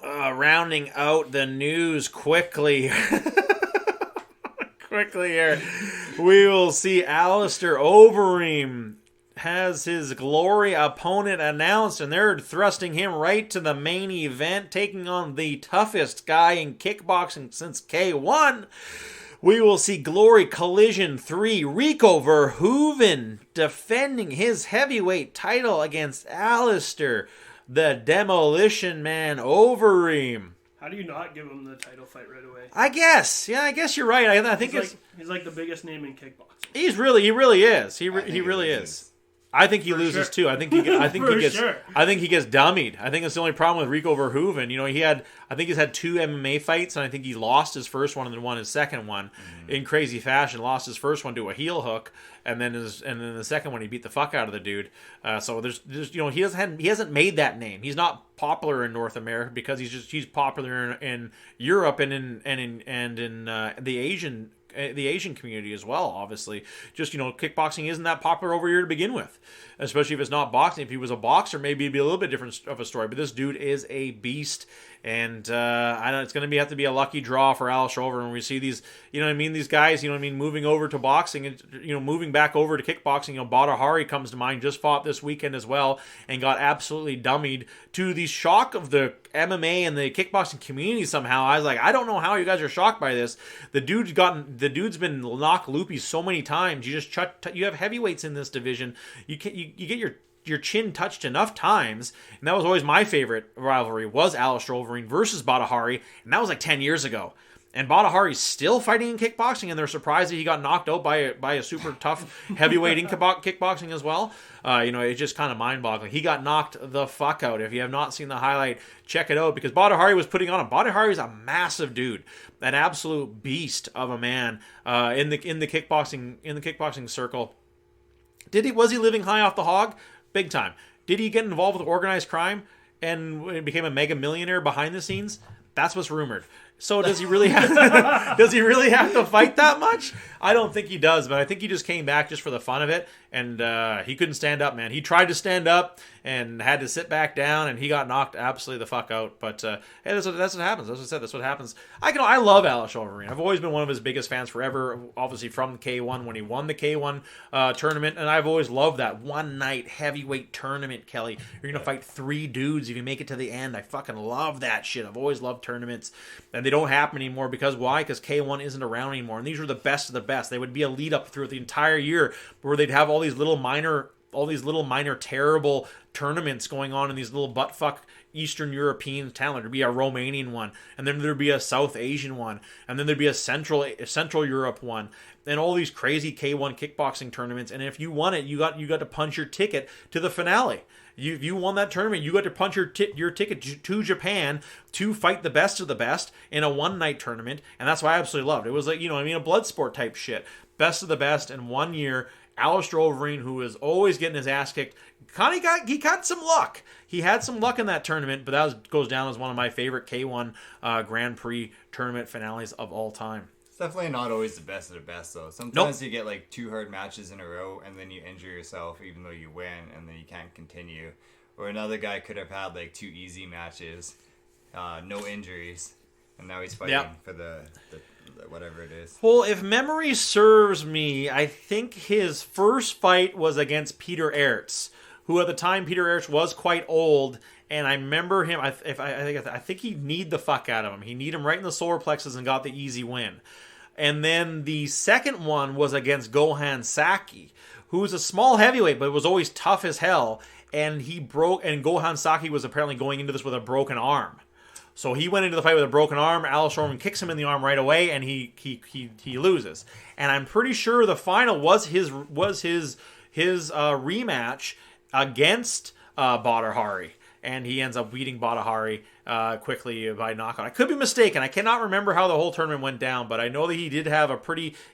Rounding out the news quickly. Quickly here, we will see Alistair Overeem has his glory opponent announced, and they're thrusting him right to the main event, taking on the toughest guy in kickboxing since K1. We will see Glory Collision 3, Rico Verhoeven defending his heavyweight title against Alistair, the Demolition Man Overeem. How do you not give him the title fight right away? I guess you're right. I think he's like the biggest name in kickboxing. He really is. He really is. I think he loses too. I think he gets dummied. I think that's the only problem with Rico Verhoeven. I think he's had 2 MMA fights, and I think he lost his first one and then won his second one in crazy fashion. Lost his first one to a heel hook, and then the second one he beat the fuck out of the dude. So there's he hasn't made that name. He's not popular in North America because he's popular in Europe and in the Asian community as well, obviously. Just, kickboxing isn't that popular over here to begin with, especially if it's not boxing. If he was a boxer, maybe it'd be a little bit different of a story, but this dude is a beast, and I know it's going to have to be a lucky draw for Alistair Overeem when we see these, these guys, moving over to boxing and, moving back over to kickboxing. Badr Hari comes to mind, just fought this weekend as well and got absolutely dummied to the shock of the MMA and the kickboxing community somehow. I was like, I don't know how you guys are shocked by this. The dude's been knocked loopy so many times. You have heavyweights in this division. You get your chin touched enough times, and that was always my favorite rivalry, was Alistair Overeem versus Badr Hari, and that was like 10 years ago. And Badr Hari's still fighting in kickboxing, and they're surprised that he got knocked out by a super tough heavyweight in kickboxing as well. It's just kind of mind-boggling. He got knocked the fuck out. If you have not seen the highlight, check it out, because Badr Hari was putting on him. Badr Hari is a massive dude, an absolute beast of a man in the kickboxing circle. Was he living high off the hog? Big time. Did he get involved with organized crime and became a mega millionaire behind the scenes? That's what's rumored. So does he really have to fight that much? I don't think he does, but I think he just came back just for the fun of it, and he couldn't stand up, man. He tried to stand up and had to sit back down, and he got knocked absolutely the fuck out. But hey, that's what happens. As I said, that's what happens. I love Alistair Overeem. I've always been one of his biggest fans forever, obviously from K1 when he won the K1 tournament, and I've always loved that one-night heavyweight tournament, Kelly. You're going to fight 3 dudes if you make it to the end. I fucking love that shit. I've always loved tournaments, and they don't happen anymore because why? Because K1 isn't around anymore, and these were the best of the best. They would be a lead up throughout the entire year where they'd have all these little minor terrible tournaments going on in these little buttfuck Eastern European talent. There'd be a Romanian one, and then there'd be a South Asian one, and then there'd be a Central Europe one, and all these crazy K1 kickboxing tournaments. And if you won it, you got to punch your ticket to the finale. If you won that tournament, you got to punch your ticket to Japan to fight the best of the best in a one-night tournament, and that's why I absolutely loved it. It was like, a blood sport type shit. Best of the best in 1 year. Alistair Overeem, who is always getting his ass kicked, he got some luck. He had some luck in that tournament, but that goes down as one of my favorite K1 Grand Prix tournament finales of all time. It's definitely not always the best of the best, though. Sometimes you get like 2 hard matches in a row, and then you injure yourself even though you win, and then you can't continue. Or another guy could have had like 2 easy matches, no injuries, and now he's fighting for the whatever it is. Well, if memory serves me, I think his first fight was against Peter Aerts, who at the time Peter Aerts was quite old, and I remember him. I think he kneed the fuck out of him. He kneed him right in the solar plexus and got the easy win. And then the second one was against Gohan Saki, who was a small heavyweight but was always tough as hell. and he broke. And Gohan Saki was apparently going into this with a broken arm. So he went into the fight with a broken arm. Alex Roman kicks him in the arm right away, and he loses. And I'm pretty sure the final was his rematch against Badr Hari, and he ends up beating Badr Hari quickly by knockout. I could be mistaken. I cannot remember how the whole tournament went down, but I know that he did have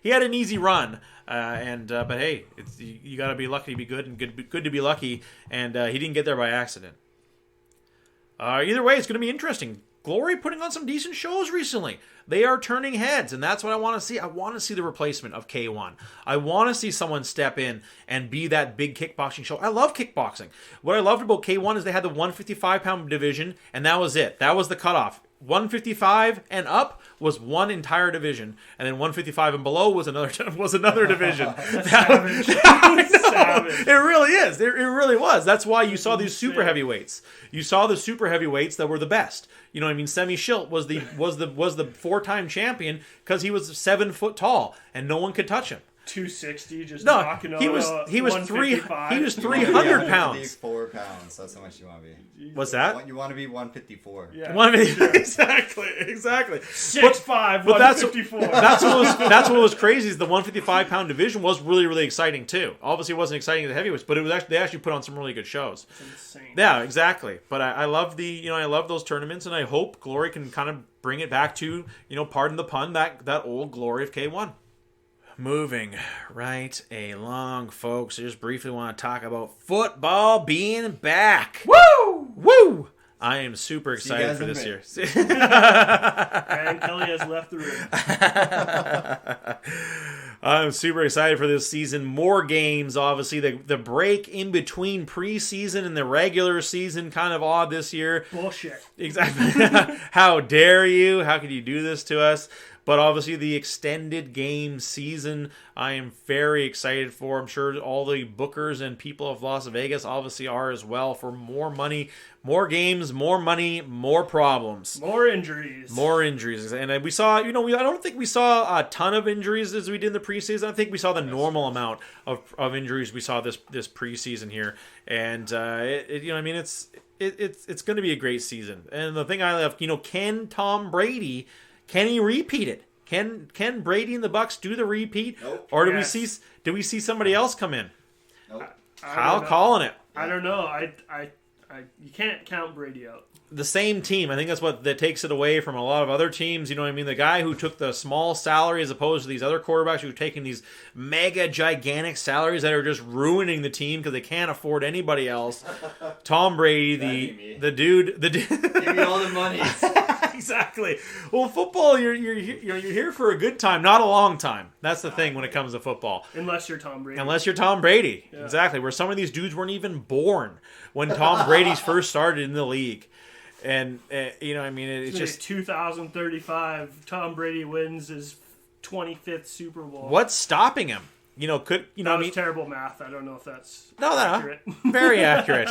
he had an easy run. But hey, you got to be lucky to be good, and good to be lucky. And he didn't get there by accident. Either way, it's going to be interesting. Glory putting on some decent shows recently. They are turning heads, and that's what I want to see. I want to see the replacement of K1. I want to see someone step in and be that big kickboxing show. I love kickboxing. What I loved about K1 is they had the 155-pound division, and that was it. That was the cutoff. 155 and up was one entire division, and then 155 and below was another division. Savage. It really is. It really was. That's why you saw these super heavyweights. You saw the super heavyweights that were the best. You know what I mean? Semi Schilt was the 4-time champion because he was 7 foot tall and no one could touch him. 260, just No, knocking he out was 155. he was 300 pounds. 154 pounds. That's how much you want to be. What's that? You want to be 154. Yeah, Exactly. 6'5", But 154. that's what was crazy is the 155-pound division was really, really exciting too. Obviously, it wasn't exciting as the heavyweights, but they actually put on some really good shows. It's insane. Yeah, exactly. But I love I love those tournaments, and I hope Glory can kind of bring it back to, pardon the pun, that old glory of K1. Moving right along, folks. I just briefly want to talk about football being back. Woo! I am super excited for this year. And Kelly has left the room. I'm super excited for this season. More games, obviously. The break in between preseason and the regular season kind of odd this year. Bullshit. Exactly. How dare you? How could you do this to us? But obviously the extended game season, I am very excited for. I'm sure all the bookers and people of Las Vegas obviously are as well, for more money, more games, more money, more problems. More injuries. And we saw, I don't think we saw a ton of injuries as we did in the preseason. I think we saw the normal amount of injuries we saw this preseason here. And, it's going to be a great season. And the thing I love, can Tom Brady... Can he repeat it? Can Brady and the Bucks do the repeat? Nope. Or do we see somebody else come in? Nope. Kyle calling it. I don't know. You can't count Brady out. The same team. I think that's what that takes it away from a lot of other teams. You know what I mean? The guy who took the small salary as opposed to these other quarterbacks who are taking these mega gigantic salaries that are just ruining the team because they can't afford anybody else. Tom Brady, the dude. Give me all the money. Exactly. Well, football, you're here for a good time, not a long time. That's the thing when it comes to fofootball. Unless you're Tom Brady. Yeah. Exactly. Where some of these dudes weren't even born when Tom Brady's first started in the league. And, it's just... 2035, Tom Brady wins his 25th Super Bowl. What's stopping him? That was terrible math. I don't know if that's accurate. Very accurate.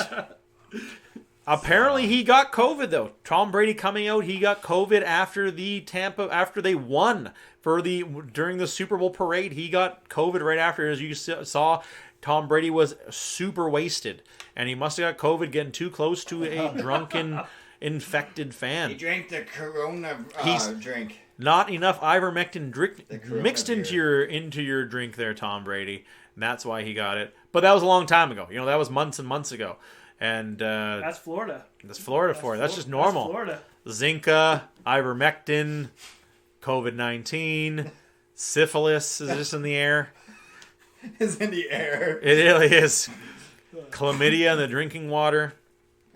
Apparently he got COVID though. Tom Brady coming out, he got COVID after they won during the Super Bowl parade. He got COVID right after. As you saw, Tom Brady was super wasted, and he must have got COVID getting too close to a drunken, infected fan. He drank the Corona drink. Not enough ivermectin mixed beer. into your drink there, Tom Brady. And that's why he got it. But that was a long time ago. That was months and months ago. And that's Florida. That's Florida for you. That's just normal. That's Florida. Zika, ivermectin, COVID-19, syphilis is just in the air. Is in the air. It really is. Chlamydia in the drinking water.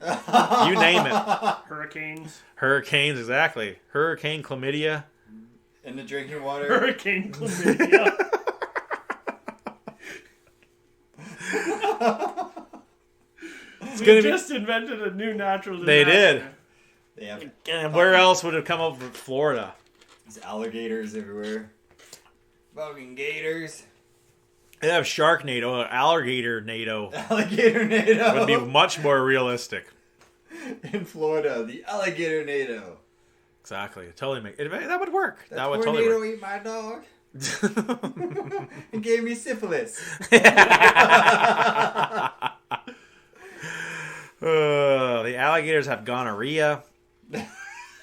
You name it. Hurricanes, exactly. Hurricane chlamydia. In the drinking water. Hurricane chlamydia. They just invented a new natural disaster. They did. Yeah. And where else would it come up from Florida? There's alligators everywhere. Fucking gators. They have Sharknado, Alligator NATO. Alligator NATO. Would be much more realistic. In Florida, the Alligator NATO. Exactly. Totally that would work. That would tornado totally work. Ate my dog. And gave me syphilis. The alligators have gonorrhea.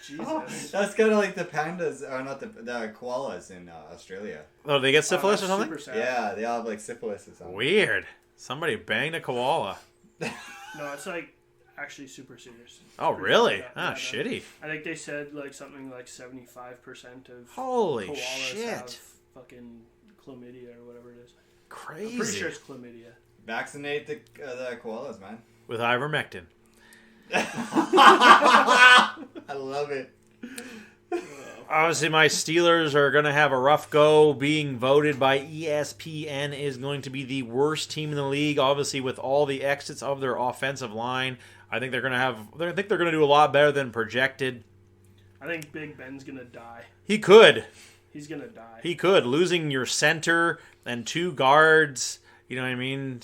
Jesus. That's kind of like the pandas, or not the koalas in Australia. Oh, they get syphilis or That's something? super sad. Yeah, they all have like syphilis or something. Weird. Somebody banged a koala. No, it's like actually super serious. Oh, really? Yeah, Shitty. I think they said like something like 75% of Holy koalas shit. have fucking chlamydia or whatever it is. Crazy. I'm pretty sure it's chlamydia. Vaccinate the koalas, man. With ivermectin. I love it. Obviously, my Steelers are going to have a rough go. Being voted by ESPN is going to be the worst team in the league. Obviously, with all the exits of their offensive line, I think they're going to do a lot better than projected. I think Big Ben's gonna die. He could. He's gonna die. He could. Losing your center and 2 guards. You know what I mean?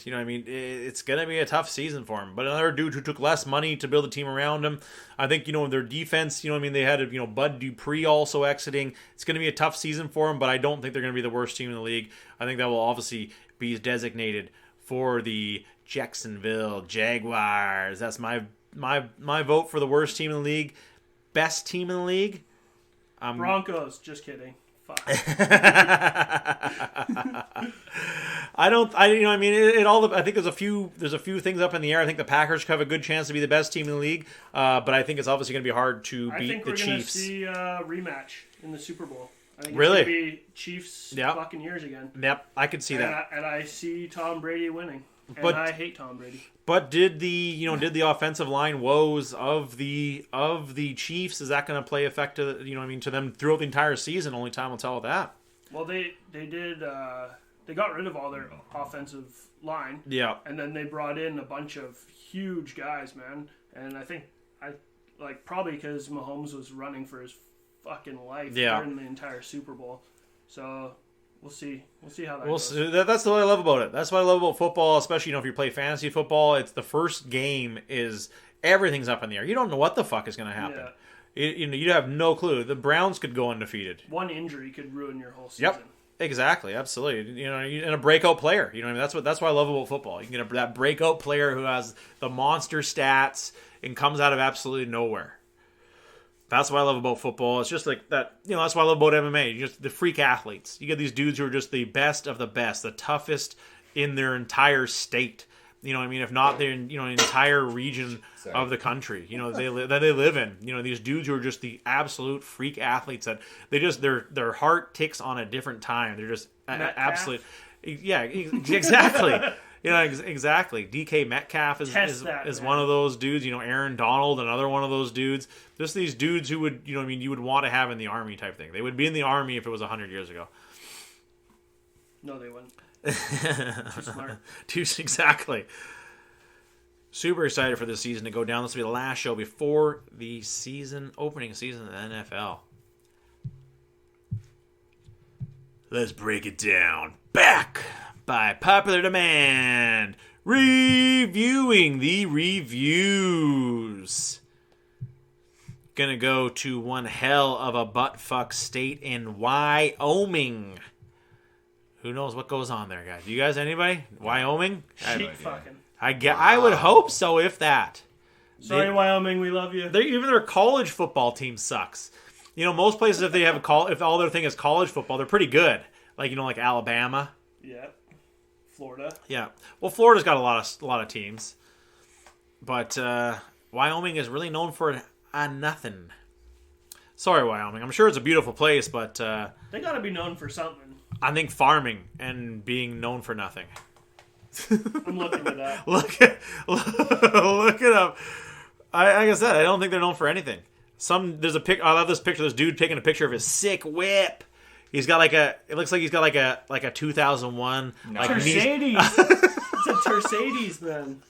It's going to be a tough season for him. But another dude who took less money to build a team around him. I think, their defense, they had, Bud Dupree also exiting. It's going to be a tough season for him, but I don't think they're going to be the worst team in the league. I think that will obviously be designated for the Jacksonville Jaguars. That's my vote for the worst team in the league. Best team in the league? Broncos. Just kidding. Fuck. I think there's a few things up in the air. I think the Packers have a good chance to be the best team in the league, but I think it's obviously going to be hard to beat the Chiefs. I think we're going to see a rematch in the Super Bowl. I think Really? it's going to be Chiefs Buccaneers again. Yep, I could see that. And I see Tom Brady winning. And But- I hate Tom Brady. But did the offensive line woes of the Chiefs, is that going to play effect to to them throughout the entire season? Only time will tell with that. Well, they did. They got rid of all their offensive line. Yeah. And then they brought in a bunch of huge guys, man. And I think probably because Mahomes was running for his fucking life during the entire Super Bowl. So we'll see. We'll see how that goes. That's what I love about it. That's what I love about football, especially if you play fantasy football. It's the first game is everything's up in the air. You don't know what the fuck is going to happen. Yeah. You have no clue. The Browns could go undefeated. One injury could ruin your whole season. Yep. Exactly, absolutely. And a breakout player. That's what I love about football. You can get that breakout player who has the monster stats and comes out of absolutely nowhere. That's what I love about football. It's just like that. That's what I love about MMA. Just the freak athletes. You get these dudes who are just the best of the best, the toughest in their entire state. If not their entire region of the country, that they live in. These dudes who are just the absolute freak athletes that their heart ticks on a different time. They're just absolute. Yeah, exactly. Exactly. DK Metcalf is one of those dudes. Aaron Donald, another one of those dudes. Just these dudes who would you would want to have in the army type thing. They would be in the army if it was 100 years ago. No, they wouldn't. Too smart. Exactly. Super excited for this season to go down. This will be the last show before the opening season of the NFL. Let's break it down. Back by popular demand. Reviewing the reviews. Gonna go to one hell of a buttfuck state in Wyoming. Who knows what goes on there, guys? You guys, anybody? Wyoming? Sheep fucking. I would hope so, if that. Sorry, Wyoming, we love you. Even their college football team sucks. Most places if they have if all their thing is college football, they're pretty good. Like Alabama. Yeah. Florida. Yeah. Well, Florida's got a lot of teams, but Wyoming is really known for nothing. Sorry, Wyoming. I'm sure it's a beautiful place, but they got to be known for something. I think farming and being known for nothing. I'm looking it up. Look it up. Like I said, I don't think they're known for anything. There's a pic. I love this picture. This dude taking a picture of his sick whip. He's got it looks like he's got like a 2001 Mercedes. It's a Mercedes, man.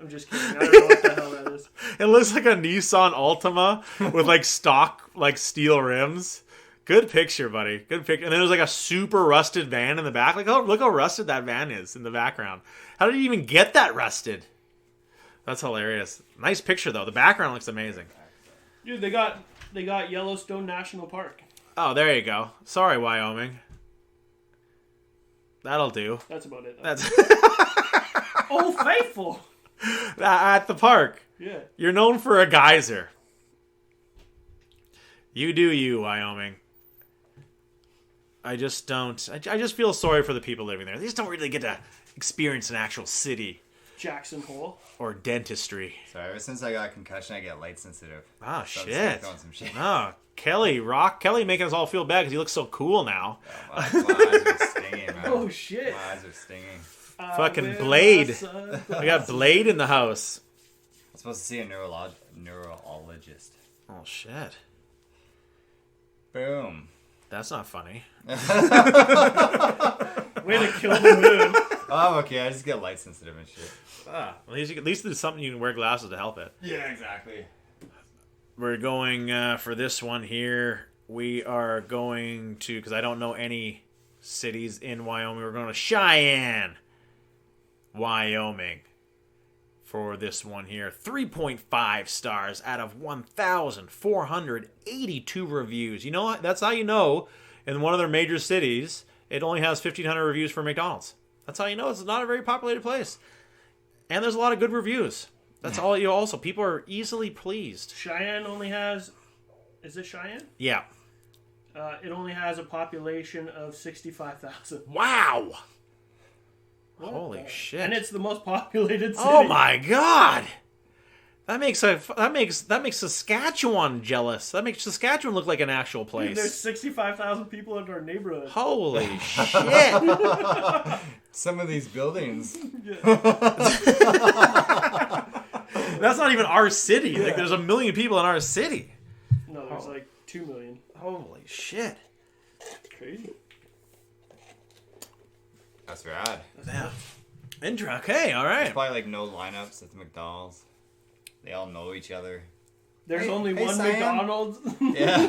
I'm just kidding. I don't know what the hell that is. It looks like a Nissan Altima with stock steel rims. Good picture, buddy. Good picture. And then there's a super rusted van in the back. Look how rusted that van is in the background. How did you even get that rusted? That's hilarious. Nice picture though. The background looks amazing. Dude, they got Yellowstone National Park. Oh, there you go. Sorry, Wyoming. That'll do. That's about it. That's Old Faithful. At the park. Yeah. You're known for a geyser. You do you, Wyoming. I just don't. I just feel sorry for the people living there. They just don't really get to experience an actual city. Jackson Hole. Or dentistry. So ever since I got a concussion, I get light sensitive. Oh, So I'm shit. throwing some shit. Oh, Kelly making us all feel bad because he looks so cool now. My eyes are stinging, man. Oh, shit. My eyes are stinging. Fucking Blade. I got Blade in the house. I'm supposed to see a neurologist. Oh, shit. Boom. That's not funny. Way to kill the mood. Oh, okay. I just get light sensitive and shit. At least there's something you can wear glasses to help it. Yeah, exactly. We're going for this one here. We are going to, because I don't know any cities in Wyoming, we're going to Cheyenne, Wyoming. For this one here, 3.5 stars out of 1,482 reviews. You know what? That's how you know in one of their major cities, it only has 1,500 reviews for McDonald's. That's how you know it's not a very populated place. And there's a lot of good reviews. That's all you also. People are easily pleased. Cheyenne only has... Is it Cheyenne? Yeah. It only has a population of 65,000. Wow. What Holy the- shit. And it's the most populated city. Oh my god. That makes Saskatchewan jealous. That makes Saskatchewan look like an actual Dude, place. there's 65,000 people in our neighborhood. Holy shit. Some of these buildings. That's not even our city. Like, there's 1 million people in our city. No, there's like 2 million. Holy shit. Crazy. That's rad. Yeah. Okay, all right. There's probably like no lineups at the McDonald's. They all know each other. There's Hey- only hey, one Sam. McDonald's. Yeah.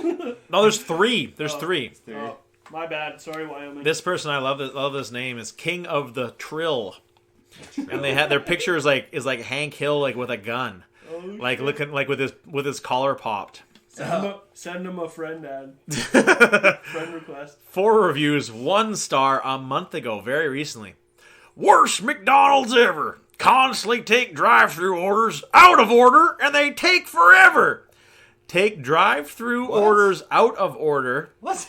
No, there's three. There's three. Oh, my bad. Sorry, Wyoming. This person, I love this name, is King of the Trill. And they had their picture is like Hank Hill like with a gun. Oh, Like shit. looking like with his collar popped. Send him a friend ad. Friend request. 4 reviews, 1 star a month ago, very recently. Worst McDonald's ever. Constantly take drive-through orders out of order, and they take forever. Take drive-through orders out of order. What?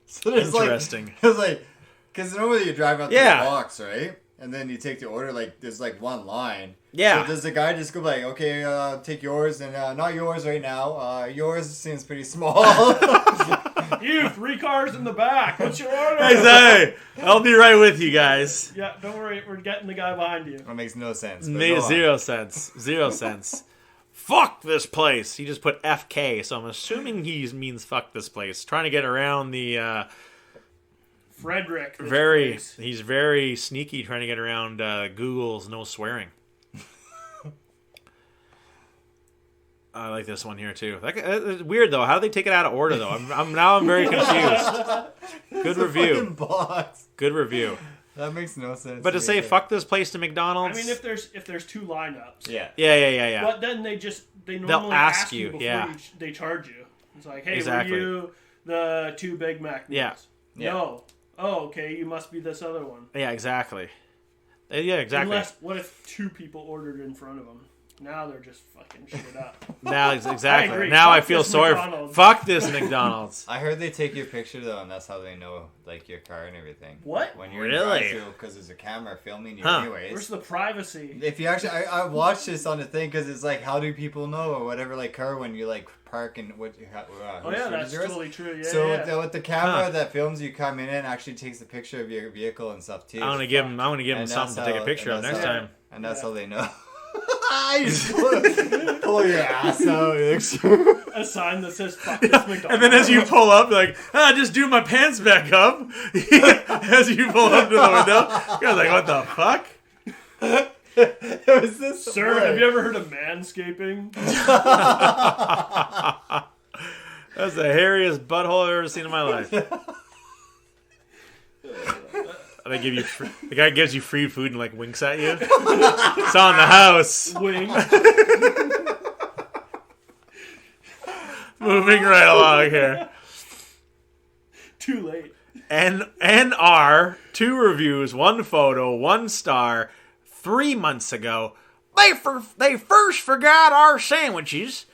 So there's Interesting. It's like, because normally you drive out Yeah. the box, right? And then you take the order, like, there's like one line. Yeah. So does the guy just go like, okay, take yours, and not yours right now. Yours seems pretty small. You, 3 cars in the back. What's your order? Exactly. I'll be right with you guys. Yeah, don't worry. We're getting the guy behind you. That makes no sense. but Made go on. 0 cents. 0 cents. Fuck this place. He just put FK, so I'm assuming he means fuck this place. Trying to get around the Frederick. this place. he's very sneaky trying to get around Google's no swearing. I like this one here too. It's weird though. How do they take it out of order though? I'm very confused. Good It's a review. fucking box. Good review. That makes no sense. But to say me. fuck this place to I McDonald's. mean, if there's 2 lineups. Yeah. Yeah. But then they normally ask ask you, you before yeah. they charge you. It's like, hey, Exactly. were you the 2 Big Mac meals? Yeah. No. Oh, okay. You must be this other one. Yeah, exactly. Yeah, exactly. Unless, what if 2 people ordered in front of them? Now they're just fucking shit up. Now exactly. agree. Now I Fuck feel this sorry. McDonald's. Fuck this McDonald's. I heard they take your picture though, and that's how they know like your car and everything. What? When you're Really? Because there's a camera filming you Huh. anyways. Where's the privacy? If you actually, I watched this on the thing because it's like, how do people know or whatever, like car when you like park and what you have. Oh yeah, that's totally true. Yeah, So yeah. with the camera Huh. that films you coming in actually takes a picture of your vehicle and stuff too. I'm gonna give him And something to that's take a how- picture of and next that's how- time. And that's Yeah. how they know. You just pull your ass out. A sign that says "fuck this McDonald's." And then as you pull up, you're like, just do my pants back up. As you pull up to the window, you're like, what the fuck? It was this Sir, have you ever heard of manscaping? That's the hairiest butthole I've ever seen in my life. They give you the guy gives you free food and like winks at you. It's on the house. Wing. Moving right along here. Too late. NR, 2 reviews, 1 photo, 1 star, 3 months ago. they first forgot our sandwiches,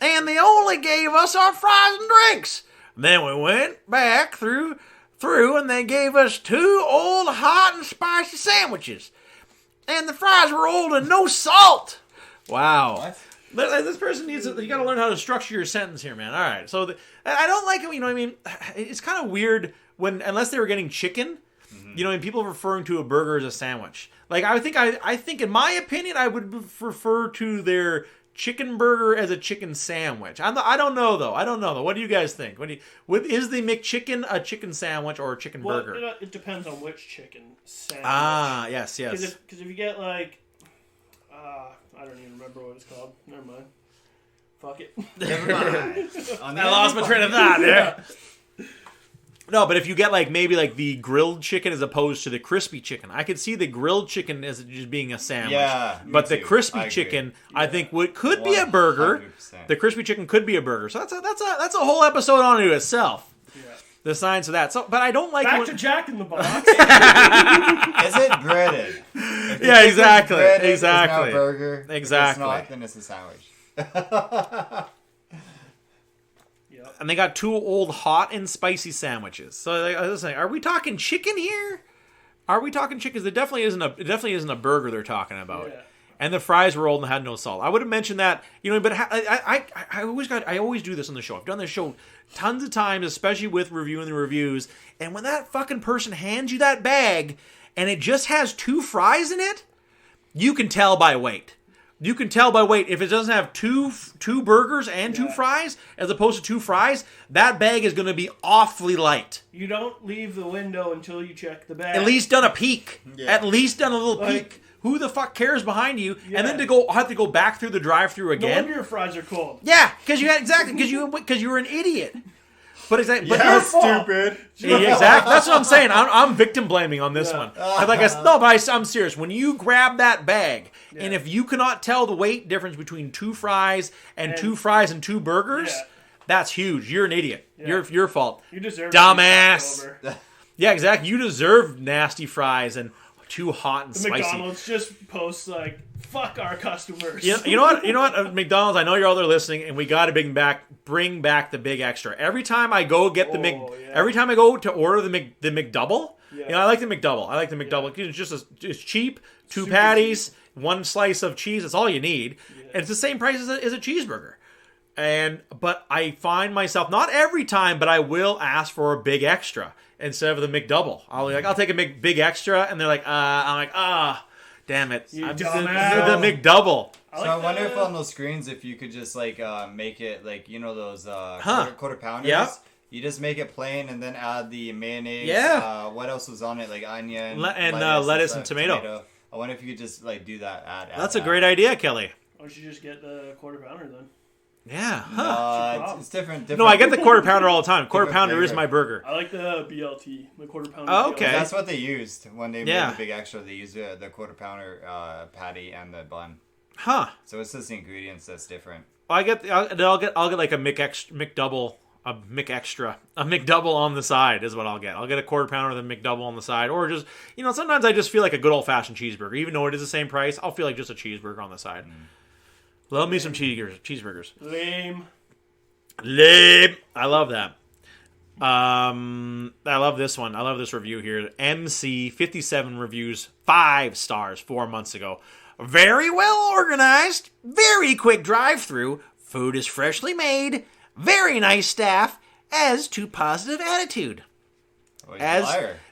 and they only gave us our fries and drinks. Then we went back through, and they gave us 2 old hot and spicy sandwiches. And the fries were old and no salt. Wow. What? This person needs you got to learn how to structure your sentence here, man. All right. So I don't like it, you know what I mean? It's kind of weird unless they were getting chicken, you know, and people referring to a burger as a sandwich. Like, I think in my opinion, I would refer to their chicken burger as a chicken sandwich. I don't know though. What do you guys think? Is the McChicken a chicken sandwich or a chicken burger? It depends on which chicken sandwich. Ah, yes. Because if you get like, I don't even remember what it's called. Never mind. Fuck it. Never mind. I lost my train of thought there. No, but if you get maybe the grilled chicken as opposed to the crispy chicken, I could see the grilled chicken as just being a sandwich. Yeah, but the crispy chicken, I think, could be a burger. 100%. The crispy chicken could be a burger. So that's a whole episode onto itself. Yeah. The science of that. So, but I don't like back to Jack in the Box. Is it breaded? Yeah, exactly. Breaded, exactly. It's now a burger. Exactly. If it's not, then it's a sandwich. And they got 2 old hot and spicy sandwiches. So I was saying, are we talking chicken here? Are we talking chicken? Because it definitely isn't a burger they're talking about. Yeah. And the fries were old and had no salt. I would have mentioned that, you know. But I always do this on the show. I've done this show tons of times, especially with reviewing the reviews. And when that fucking person hands you that bag and it just has 2 fries in it, you can tell by weight. You can tell by weight. If it doesn't have two burgers and 2 fries, as opposed to 2 fries, that bag is going to be awfully light. You don't leave the window until you check the bag. At least done a peek. Yeah. At least done a little peek. Who the fuck cares behind you? Yeah. And then have to go back through the drive-thru again. No wonder your fries are cold. Yeah, because you were an idiot. But exactly, you're stupid. Yeah, exactly. That's what I'm saying. I'm victim blaming on this one. I'm serious. When you grab that bag, and if you cannot tell the weight difference between 2 fries and 2 fries and 2 burgers, that's huge. You're an idiot. Yeah. Your fault. You deserve dumbass. Yeah, exactly. You deserve nasty fries and 2 hot and spicy. McDonald's just posts fuck our customers. You know what? McDonald's, I know you're all there listening, and we got to bring back the big extra. Every time I go get every time I go to order the McDouble, I like the McDouble. I like the McDouble. Yeah. It's cheap, 2 super patties, cheap. 1 slice of cheese. That's all you need, and it's the same price as a cheeseburger. But I find myself, not every time, but I will ask for a big extra instead of the McDouble. I'll take a big extra, and they're like, I'm like, damn it, you the McDouble. I wonder if on those screens, if you could just make it those quarter pounders. Yeah. You just make it plain and then add the mayonnaise. Yeah. What else was on it? Like onion, lettuce and tomato. I wonder if you could just do that. That's a great idea, Kelly. Why don't you just get the quarter pounder then? Yeah. Huh. It's different. No, I get the quarter pounder all the time. Quarter pounder is my burger. I like the BLT, the quarter pounder. Oh, okay. That's what they used when they made the big extra. They used the quarter pounder patty and the bun. Huh. So it's just the ingredients that's different. I'll get like a McDouble, a McDouble on the side is what I'll get. I'll get a quarter pounder with a McDouble on the side, or just sometimes I just feel like a good old fashioned cheeseburger, even though it is the same price. I'll feel like just a cheeseburger on the side. Love me some cheeseburgers. Lame. I love that. I love this one. I love this review here. MC57 reviews 5 stars 4 months ago. Very well organized. Very quick drive-through. Food is freshly made. Very nice staff. As to positive attitude.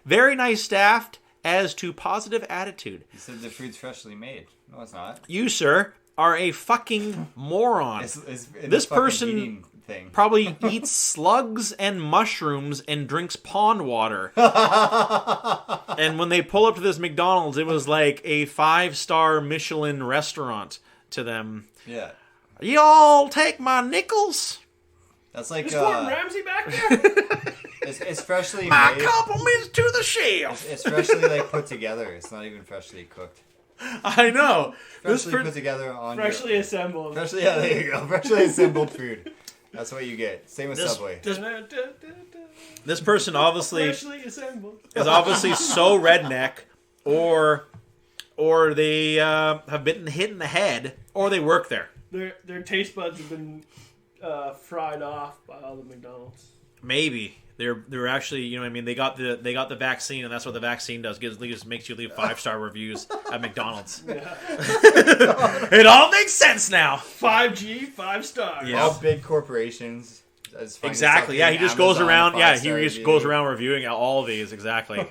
Very nice staffed. As to positive attitude. You said the food's freshly made. No, it's not. You, sir, are a fucking moron. This person thing. Probably eats slugs and mushrooms and drinks pond water. And when they pull up to this McDonald's, it was like a 5-star Michelin restaurant to them. Yeah. Y'all take my nickels? That's like is Gordon Ramsay back there? It's freshly my made. My compliments to the chef. It's freshly put together. It's not even freshly cooked. I know. Freshly put together on freshly assembled. There you go. Freshly assembled food. That's what you get. Same with Subway. This person obviously freshly assembled. is obviously so redneck, or or they have been hit in the head, or they work there. Their taste buds have been fried off by all the McDonald's. Maybe they're actually, you know what I mean, they got the vaccine, and that's what the vaccine does. Just makes you leave 5-star reviews at McDonald's. Yeah. It all makes sense now. 5G, 5 stars. Yeah. All big corporations. Exactly. Yeah, he just goes around. Yeah, he just goes around reviewing all of these. Exactly.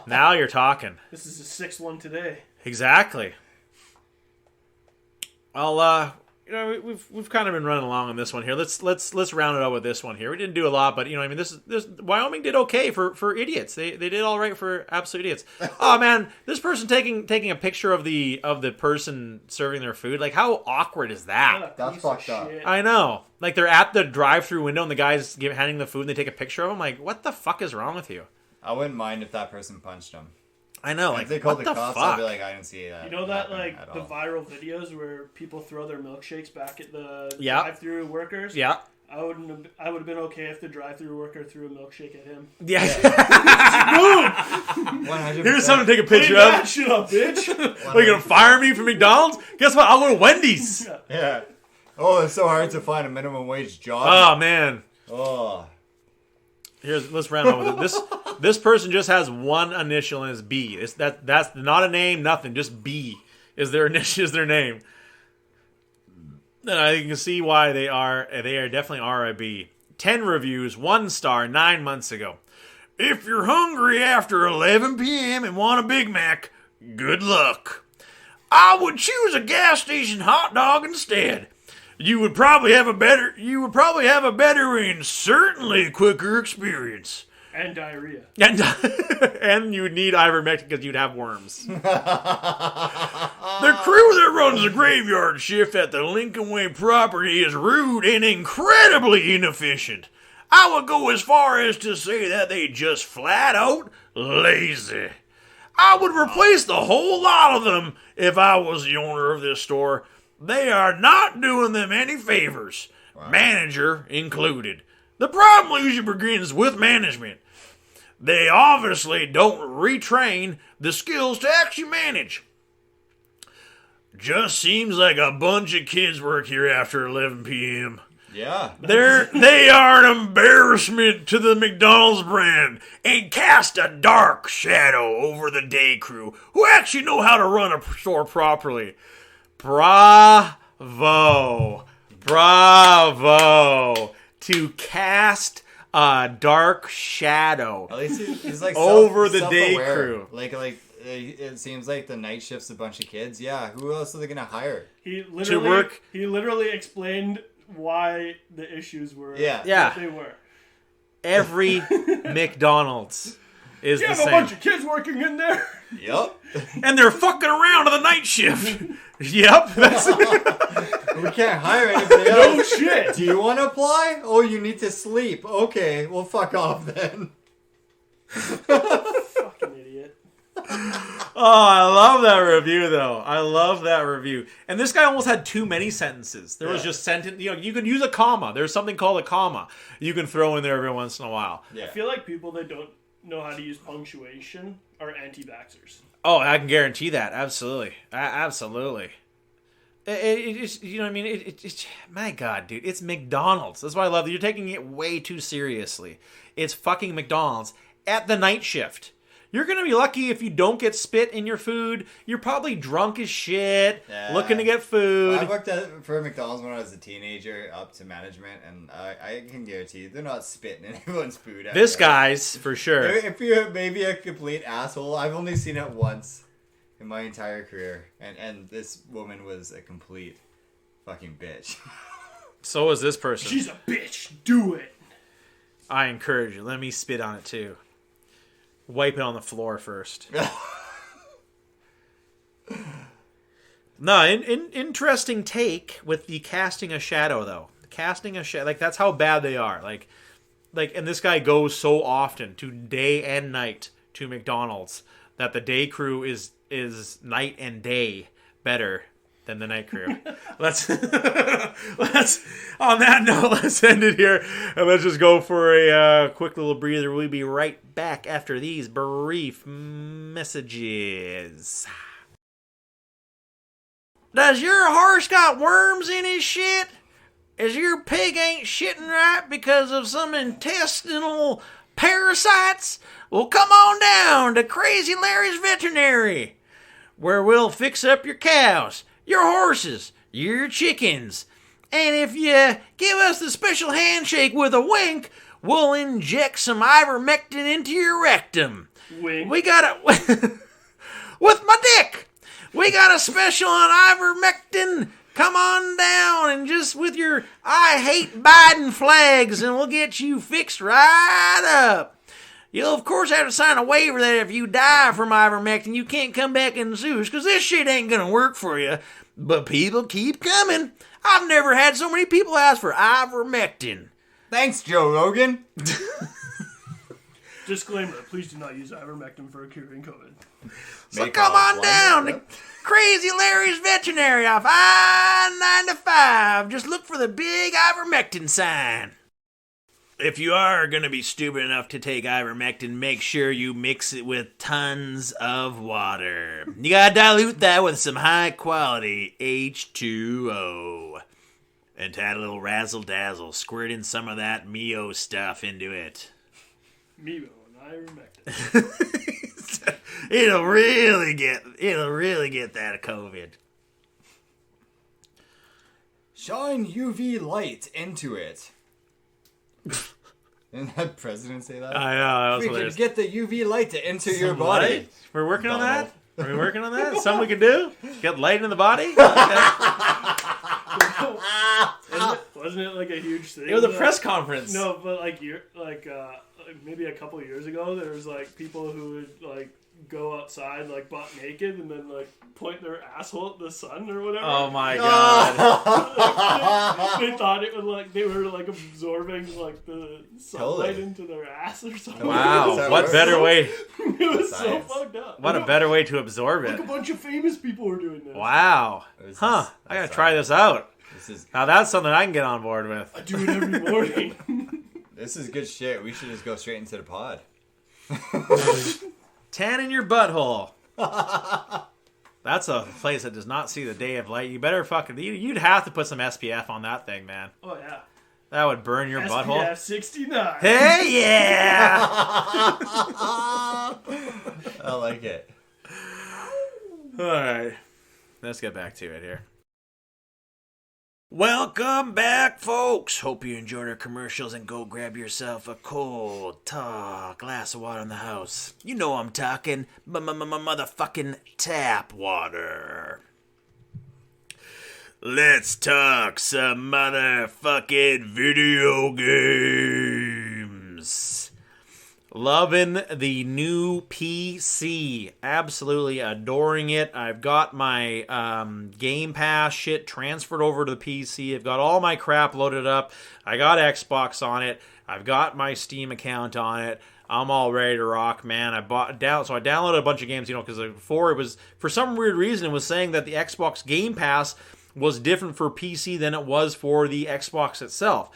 Now you're talking. This is the 6th one today. Exactly. Well, you know, we've kind of been running along on this one here. Let's round it out with this one here. We didn't do a lot, but you know, I mean, this Wyoming did okay for idiots. They did all right for absolute idiots. Oh man, this person taking a picture of the person serving their food. Like, how awkward is that? That's fucked up. I know. Like, they're at the drive-through window and the guy's handing the food and they take a picture of him. Like, what the fuck is wrong with you? I wouldn't mind if that person punched him. I know. Like, if they called what the the cops, fuck? I'd be like, I didn't see that. You know that, like, at the all. viral videos where people throw their milkshakes back at the Yeah. drive-through workers? Yeah. I would have been okay if the drive-through worker threw a milkshake at him. Yeah. 100%. Here's something to take a Clean picture that of. shit up, bitch. What, are you going to fire me from McDonald's? Guess what? I'll go to Wendy's. Yeah. Oh, it's so hard to find a minimum wage job. Oh, man. Oh. Let's round up with it. This person just has one initial and it's B. That's not a name, nothing. Just B is their initial, is their name. And I can see why they are definitely are a B. 10 reviews, 1 star, 9 months ago. If you're hungry after 11 p.m. and want a Big Mac, good luck. I would choose a gas station hot dog instead. You would probably have a better and certainly quicker experience. And diarrhea. And you would need ivermectin because you'd have worms. The crew that runs the graveyard shift at the Lincoln Way property is rude and incredibly inefficient. I would go as far as to say that they just flat out lazy. I would replace the whole lot of them if I was the owner of this store. They are not doing them any favors, manager included. The problem usually begins with management. They obviously don't retrain the skills to actually manage. Just seems like a bunch of kids work here after 11 p.m. Yeah. They are an embarrassment to the McDonald's brand and cast a dark shadow over the day crew who actually know how to run a store properly. Bravo. To cast a dark shadow At least he's like over the day self-aware. crew. Like it seems like the night shift's a bunch of kids. Yeah, who else are they gonna hire? He work. literally explained why the issues were. Yeah. What they were. Every McDonald's is You the have a same. bunch of kids working in there. Yep. And they're fucking around to the night shift. Yep. We can't hire anybody else. No shit. Do you want to apply? Oh, you need to sleep. Okay, well, fuck off then. Fucking idiot. Oh, I love that review, though. I love that review. And this guy almost had too many sentences. There was just sentence. You know, you can use a comma. There's something called a comma you can throw in there every once in a while. Yeah. I feel like people that don't know how to use punctuation are anti-vaxxers. Oh, I can guarantee that. Absolutely. Absolutely. It's, you know what I mean? It's my God, dude. It's McDonald's. That's why I love that. You're taking it way too seriously. It's fucking McDonald's at the night shift. You're going to be lucky if you don't get spit in your food. You're probably drunk as shit, looking to get food. Well, I worked for McDonald's when I was a teenager up to management, and I can guarantee you, they're not spitting in everyone's food. This guy's, for sure. If you're maybe a complete asshole, I've only seen it once in my entire career, and this woman was a complete fucking bitch. So is this person. She's a bitch. Do it. I encourage you. Let me spit on it, too. Wipe it on the floor first. No, interesting take with the casting a shadow, though. Casting a shadow, like, that's how bad they are. Like, and this guy goes so often to day and night to McDonald's that the day crew is night and day better than the night crew. let's on that note, let's end it here and let's just go for a quick little breather. We'll be right back after these brief messages. Does your horse got worms in his shit? Is your pig ain't shitting right because of some intestinal parasites? Well, come on down to Crazy Larry's Veterinary, where we'll fix up your cows, your horses, your chickens. And if you give us the special handshake with a wink, we'll inject some ivermectin into your rectum. Wink. We got a... with my dick. We got a special on ivermectin. Come on down and just with your I hate Biden flags and we'll get you fixed right up. You'll, of course, have to sign a waiver that if you die from ivermectin, you can't come back and sue us because this shit ain't going to work for you. But people keep coming. I've never had so many people ask for ivermectin. Thanks, Joe Rogan. Disclaimer, please do not use ivermectin for curing COVID. So come on down to Crazy Larry's Veterinary off I-95. Just look for the big ivermectin sign. If you are going to be stupid enough to take ivermectin, make sure you mix it with tons of water. You got to dilute that with some high-quality H2O. And to add a little razzle-dazzle, squirt in some of that Mio stuff into it. Mio and ivermectin. It'll really get that COVID. Shine UV light into it. Didn't that president say that? I know, that was we hilarious. can get the UV light into your body. Light? We're working on that? Are we working on that? Something we can do? Get light in the body? Wasn't it like a huge thing? It was a press conference. No, but maybe a couple of years ago, there was like people who would like go outside like butt naked and then like point their asshole at the sun or whatever. Oh my god! They thought it was like they were like absorbing like the sunlight Totally. into their ass or something. Wow! What better way? It was so Science. fucked up. What a better way to absorb Like a it! bunch of famous people were doing this. Wow! Huh? I gotta try this out. Now that's something I can get on board with. I do it every morning. This is good shit. We should just go straight into the pod. Tan in your butthole. That's a place that does not see the day of light. You better fucking... You'd have to put some SPF on that thing, man. Oh yeah. That would burn your butthole. SPF 69. Hey, yeah! I like it. Alright. Let's get back to it here. Welcome back, folks. Hope you enjoyed our commercials and go grab yourself a cold, tall glass of water in the house. You know I'm talking motherfucking tap water. Let's talk some motherfucking video games. Loving the new PC. Absolutely adoring it. I've got my Game Pass shit transferred over to the PC. I've got all my crap loaded up. I got Xbox on it. I've got my Steam account on it. I'm all ready to rock, man. So I downloaded a bunch of games, because before it was, for some weird reason, it was saying that the Xbox Game Pass was different for PC than it was for the Xbox itself.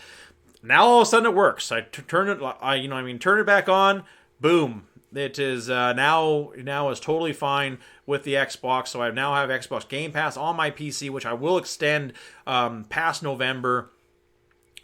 Now all of a sudden it works. I turn it back on. Boom. It is now is totally fine with the Xbox. So I now have Xbox Game Pass on my PC, which I will extend past November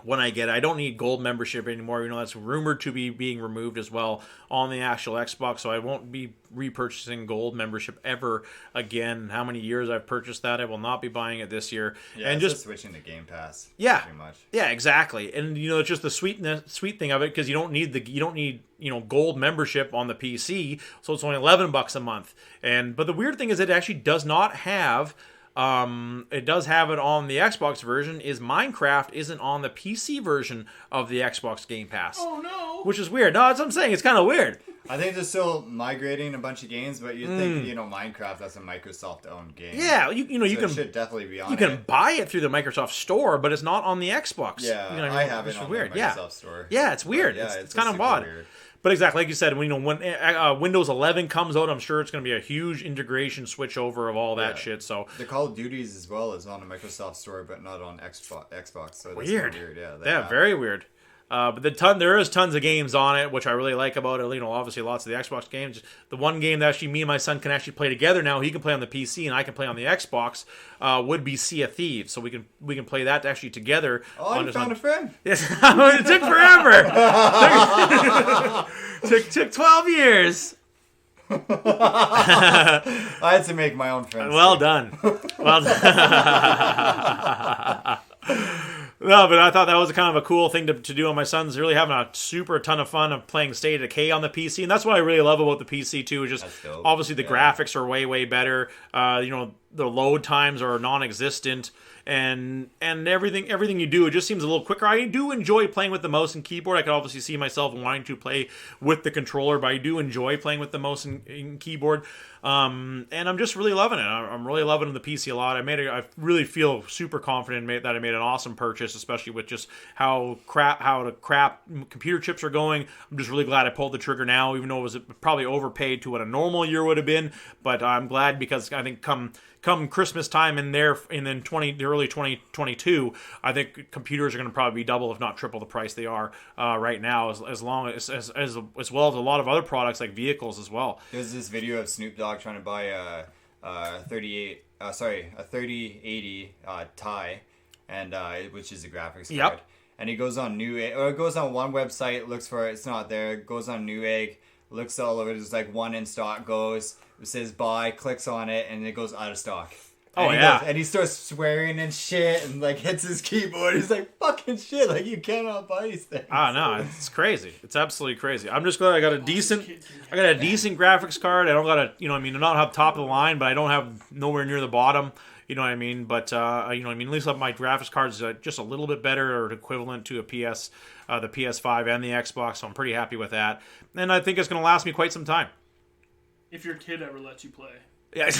when I get it. I don't need gold membership anymore. That's rumored to be being removed as well on the actual Xbox. So I won't be repurchasing gold membership ever again. How many years I've purchased that? I will not be buying it this year. Yeah, and just switching to Game Pass. Yeah, pretty much. Yeah, exactly. And it's just the sweet thing of it, because you don't need gold membership on the PC. So it's only $11 a month. But the weird thing is, it actually does not have. It does have it on the Xbox version. Is Minecraft isn't on the PC version of the Xbox Game Pass. Oh no! Which is weird. No, that's what I'm saying. It's kind of weird. I think they're still migrating a bunch of games, but you'd think Minecraft, that's a Microsoft-owned game. Yeah, you can. It should definitely be on. You can buy it through the Microsoft Store, but it's not on the Xbox. Yeah, I have it on the Microsoft Store. Yeah, it's weird. Yeah, it's kind of odd. Weird. But exactly, like you said, when Windows 11 comes out, I'm sure it's going to be a huge integration switch over of all that shit. So the Call of Duties as well is on the Microsoft Store, but not on Xbox. So that's weird. Weird. Yeah, very weird. But there is tons of games on it, which I really like about it. Obviously lots of the Xbox games. The one game that actually me and my son can actually play together now, he can play on the PC and I can play on the Xbox, would be Sea of Thieves. So we can play that actually together. Oh, you found a friend? Yes, it took forever. took 12 years. I had to make my own friends. Well done. Well done. No, but I thought that was kind of a cool thing to do on my son's really having a super ton of fun of playing State of Decay on the PC. And that's what I really love about the PC too, is just obviously the graphics are way, way better. The load times are non-existent. And everything you do, it just seems a little quicker. I do enjoy playing with the mouse and keyboard. I can obviously see myself wanting to play with the controller, but I do enjoy playing with the mouse and keyboard. And I'm just really loving it. I'm really loving the PC a lot. I really feel super confident that I made an awesome purchase, especially with just how the crap computer chips are going. I'm just really glad I pulled the trigger now, even though it was probably overpaid to what a normal year would have been. But I'm glad because I think come Christmas time in the early 2022, I think computers are going to probably be double, if not triple, the price they are right now. As well as a lot of other products like vehicles as well. There's this video of Snoop Dogg trying to buy a 3080 Ti, and which is a graphics card. Yep. And he goes on goes on one website, looks for it, it's not there. Goes on Newegg, looks all over. There's like one in stock. It says buy, clicks on it, and it goes out of stock. And he starts swearing and shit, and like hits his keyboard. He's like, "Fucking shit! Like you cannot buy these things." No, it's crazy. It's absolutely crazy. I'm just glad I got a decent graphics card. I don't got I not have top of the line, but I don't have nowhere near the bottom. You know what I mean? But at least my graphics cards are just a little bit better or equivalent to the PS5 and the Xbox. So I'm pretty happy with that, and I think it's going to last me quite some time. If your kid ever lets you play. Yeah.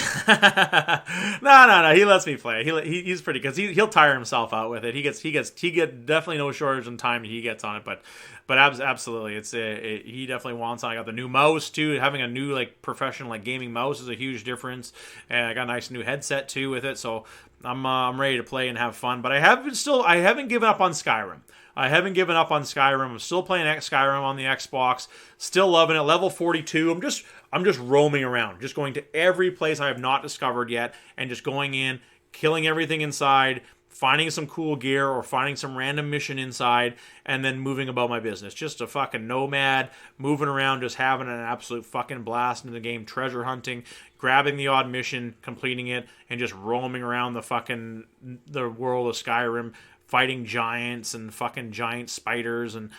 No. He lets me play. He's pretty, because he'll tire himself out with it. He gets definitely no shortage in time he gets on it. But absolutely, he definitely wants it. I got the new mouse too. Having a new professional gaming mouse is a huge difference. And I got a nice new headset too with it. So I'm ready to play and have fun. But I haven't given up on Skyrim. I'm still playing Skyrim on the Xbox. Still loving it. Level 42. I'm just roaming around, just going to every place I have not discovered yet, and just going in, killing everything inside, finding some cool gear or finding some random mission inside, and then moving about my business. Just a fucking nomad, moving around, just having an absolute fucking blast in the game, treasure hunting, grabbing the odd mission, completing it, and just roaming around the world of Skyrim, fighting giants and fucking giant spiders and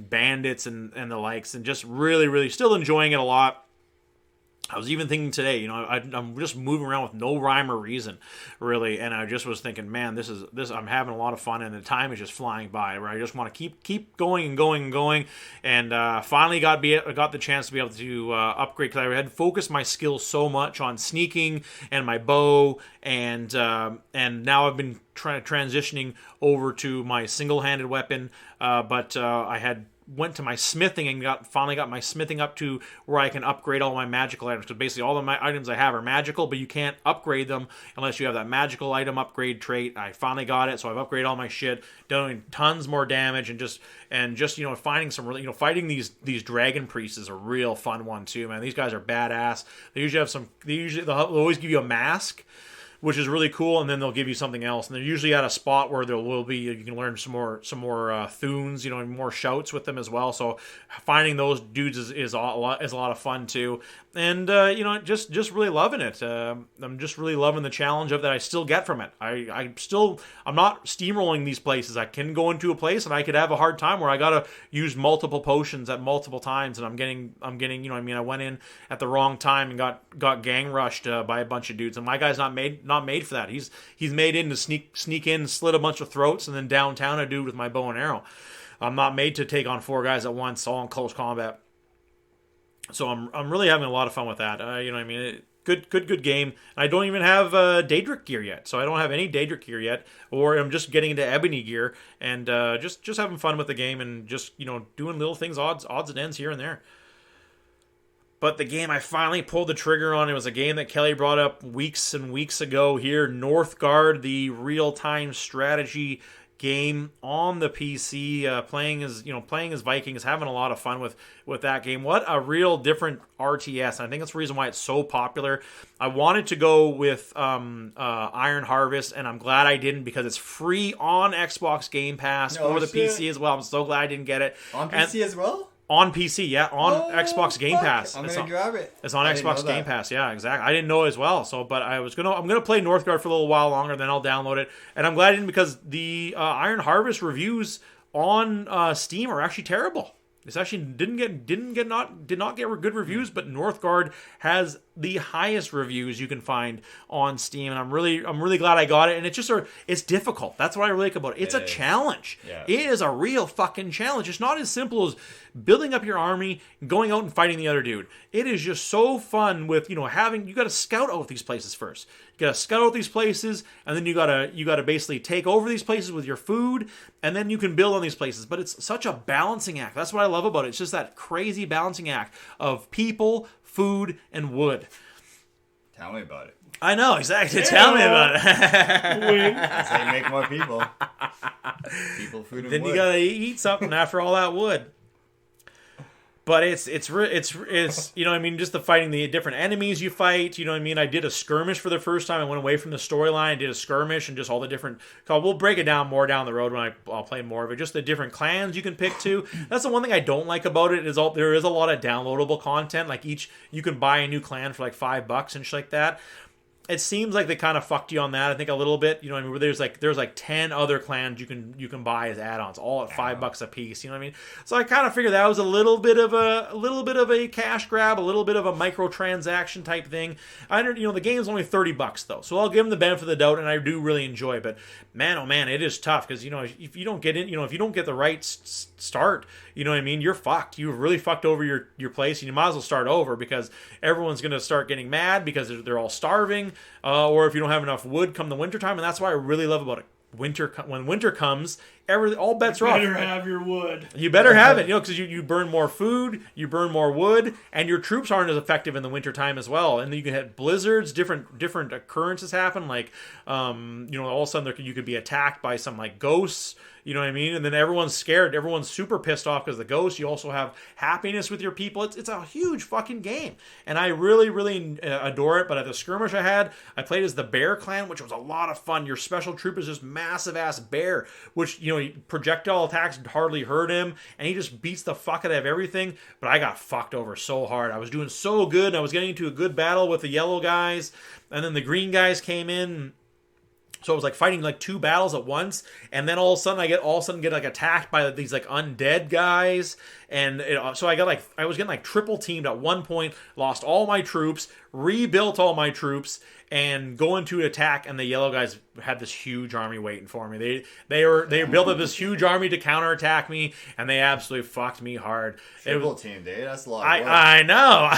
bandits and the likes, and just really, really still enjoying it a lot. I was even thinking today, I'm just moving around with no rhyme or reason, really, and I just was thinking, man, this I'm having a lot of fun, and the time is just flying by, where I just want to keep going and going and going, and finally got the chance to be able to upgrade, because I had focused my skills so much on sneaking and my bow, and now I've been transitioning over to my single-handed weapon, but I went to my smithing and finally got my smithing up to where I can upgrade all my magical items. Because basically all of my items I have are magical, but you can't upgrade them unless you have that magical item upgrade trait. I finally got it, so I've upgraded all my shit, doing tons more damage, and just finding some really, fighting these dragon priests is a real fun one too, man. These guys are badass. They'll always give you a mask, which is really cool, and then they'll give you something else. And they're usually at a spot where you can learn some more thunes, and more shouts with them as well. So finding those dudes is a lot of fun too. And just really loving it. I'm just really loving the challenge of that I still get from it. I'm not steamrolling these places. I can go into a place and I could have a hard time where I gotta use multiple potions at multiple times, and I'm getting I went in at the wrong time and got gang rushed by a bunch of dudes, and my guy's not made for that. He's made in to sneak in, slit a bunch of throats, and then downtown a dude with my bow and arrow. I'm not made to take on 4 guys at once, all in close combat. So I'm really having a lot of fun with that. Good game. And I don't even have Daedric gear yet, so I don't have any Daedric gear yet, or I'm just getting into Ebony gear, and just having fun with the game, and just doing little things, odds and ends here and there. But the game I finally pulled the trigger on, it was a game that Kelly brought up weeks and weeks ago here, Northgard, the real-time strategy game on the PC, playing as Vikings, having a lot of fun with that game. What a real different RTS. And I think that's the reason why it's so popular. I wanted to go with Iron Harvest, and I'm glad I didn't because it's free on Xbox Game Pass for the PC as well. I'm so glad I didn't get it. On PC as well? On PC, yeah, on Xbox Game Pass. I'm gonna grab it. It's on Xbox Game Pass, yeah, exactly. I didn't know as well, but I'm gonna play Northgard for a little while longer, then I'll download it. And I'm glad I didn't because the Iron Harvest reviews on Steam are actually terrible. This actually did not get good reviews, but Northgard has the highest reviews you can find on Steam, and I'm really glad I got it. And it's difficult. That's what I really like about it. It's a challenge. Yeah. It is a real fucking challenge. It's not as simple as building up your army, going out and fighting the other dude. It is just so fun with you got to scout out these places first. You got to scout out these places, and then you gotta basically take over these places with your food, and then you can build on these places. But it's such a balancing act. That's what I love about it. It's just that crazy balancing act of people, food, and wood. Tell me about it. I know, exactly. Yeah. Tell me about it. That's how you make more people. People, food, and then wood. You gotta eat something after all that wood. But it's just the fighting the different enemies you fight. I did a skirmish for the first time. I went away from the storyline. I did a skirmish and just all the different. We'll break it down more down the road when I'll play more of it. Just the different clans you can pick too. That's the one thing I don't like about it is there is a lot of downloadable content. Like you can buy a new clan for like $5 and shit like that. It seems like they kind of fucked you on that. I think a little bit. Where there's like 10 other clans you can buy as add-ons, all at $5 a piece. You know what I mean? So I kind of figured that was a little bit of a cash grab, a little bit of a microtransaction type thing. The game's only $30 though, so I'll give them the benefit of the doubt, and I do really enjoy it. But man, oh man, it is tough because if you don't get in, if you don't get the right start, you're fucked. You've really fucked over your place, and you might as well start over because everyone's gonna start getting mad because they're all starving. Or if you don't have enough wood come the wintertime, and that's what I really love about it. When winter comes, all bets are off. You better have your wood. You better have it, because you burn more food, you burn more wood, and your troops aren't as effective in the wintertime as well. And then you can have blizzards, different occurrences happen, like all of a sudden you could be attacked by some like ghosts. You know what I mean? And then everyone's scared. Everyone's super pissed off because of the ghosts. You also have happiness with your people. It's a huge fucking game. And I really, really adore it. But at the skirmish I played as the bear clan, which was a lot of fun. Your special troop is this massive-ass bear, which, projectile attacks hardly hurt him. And he just beats the fuck out of everything. But I got fucked over so hard. I was doing so good. I was getting into a good battle with the yellow guys. And then the green guys came in. So it was like fighting like two battles at once, and then all of a sudden get like attacked by these like undead guys, and so I was getting like triple teamed at one point. Lost all my troops, rebuilt all my troops, and going to attack. And the yellow guys had this huge army waiting for me. They built up this huge army to counterattack me, and they absolutely fucked me hard. Triple teamed, dude. That's a lot of work. I know.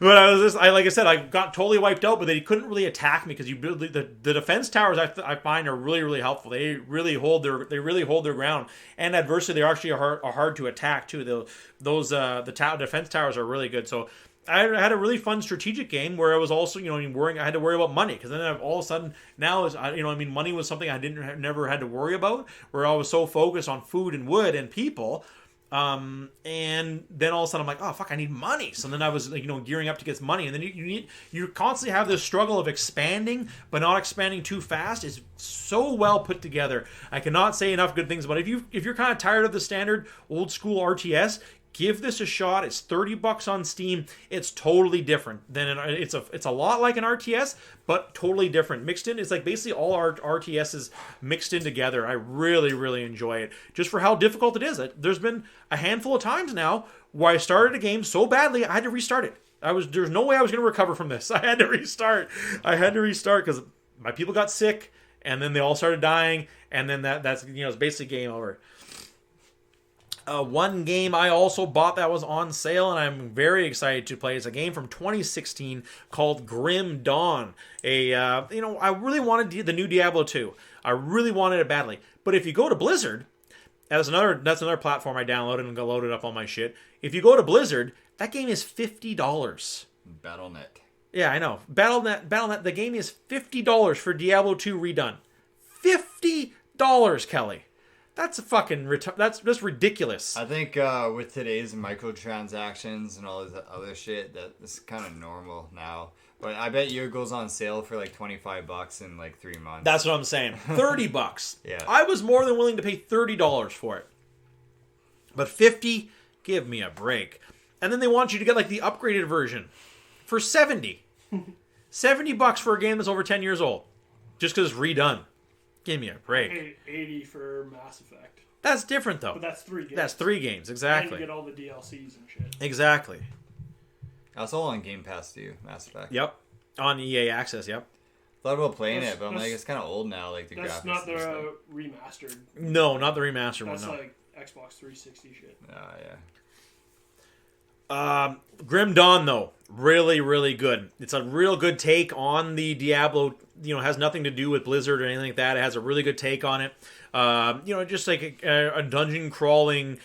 But like I said, I got totally wiped out, but they couldn't really attack me because the defense towers I find are really, really helpful. They really hold their ground, and adversely they actually are hard to attack too. The defense towers are really good. So I had a really fun strategic game where I was also worrying. I had to worry about money because then all of a sudden now money was something I never had to worry about. Where I was so focused on food and wood and people. And then all of a sudden I'm like, oh fuck, I need money. So then I was gearing up to get money, and then you constantly have this struggle of expanding but not expanding too fast. It's so well put together. I cannot say enough good things about it. If you're kind of tired of the standard old school RTS, give this a shot. It's $30 on Steam. It's totally different than it's a lot like an RTS, but totally different. Mixed in, it's like basically all our RTSs mixed in together. I really, really enjoy it just for how difficult it is. There's been a handful of times now where I started a game so badly I had to restart it. There's no way I was going to recover from this. I had to restart because my people got sick, and then they all started dying, and then that's it's basically game over. One game I also bought that was on sale, and I'm very excited to play. It's a game from 2016 called Grim Dawn. I really wanted the new Diablo 2. I really wanted it badly. But if you go to Blizzard, that's another platform I downloaded and loaded up all my shit. If you go to Blizzard, that game is $50. Battle.net. Yeah, I know. Battle.net. The game is $50 for Diablo 2 redone. $50, Kelly. That's a fucking that's just ridiculous. I think with today's microtransactions and all this other shit, that it's kind of normal now. But I bet yours goes on sale for like $25 in like 3 months. That's what I'm saying. $30. Yeah. I was more than willing to pay $30 for it. But $50, give me a break. And then they want you to get like the upgraded version for $70. $70 for a game that's over 10 years old. Just because it's redone. Give me a break. I paid $80 for Mass Effect. That's different though. But that's 3 games. That's 3 games, exactly. And you get all the DLCs and shit. Exactly. That's all on Game Pass too, Mass Effect. Yep. On EA Access, yep. Thought about playing it, but I'm like, it's kind of old now. Like the graphics. That's not and stuff. the remastered. No, not the remastered That's one, no. like Xbox 360 shit. Yeah. Grim Dawn, though, really, really good. It's a real good take on the Diablo. You know, it has nothing to do with Blizzard or anything like that. It has a really good take on it. You know, just like a dungeon crawling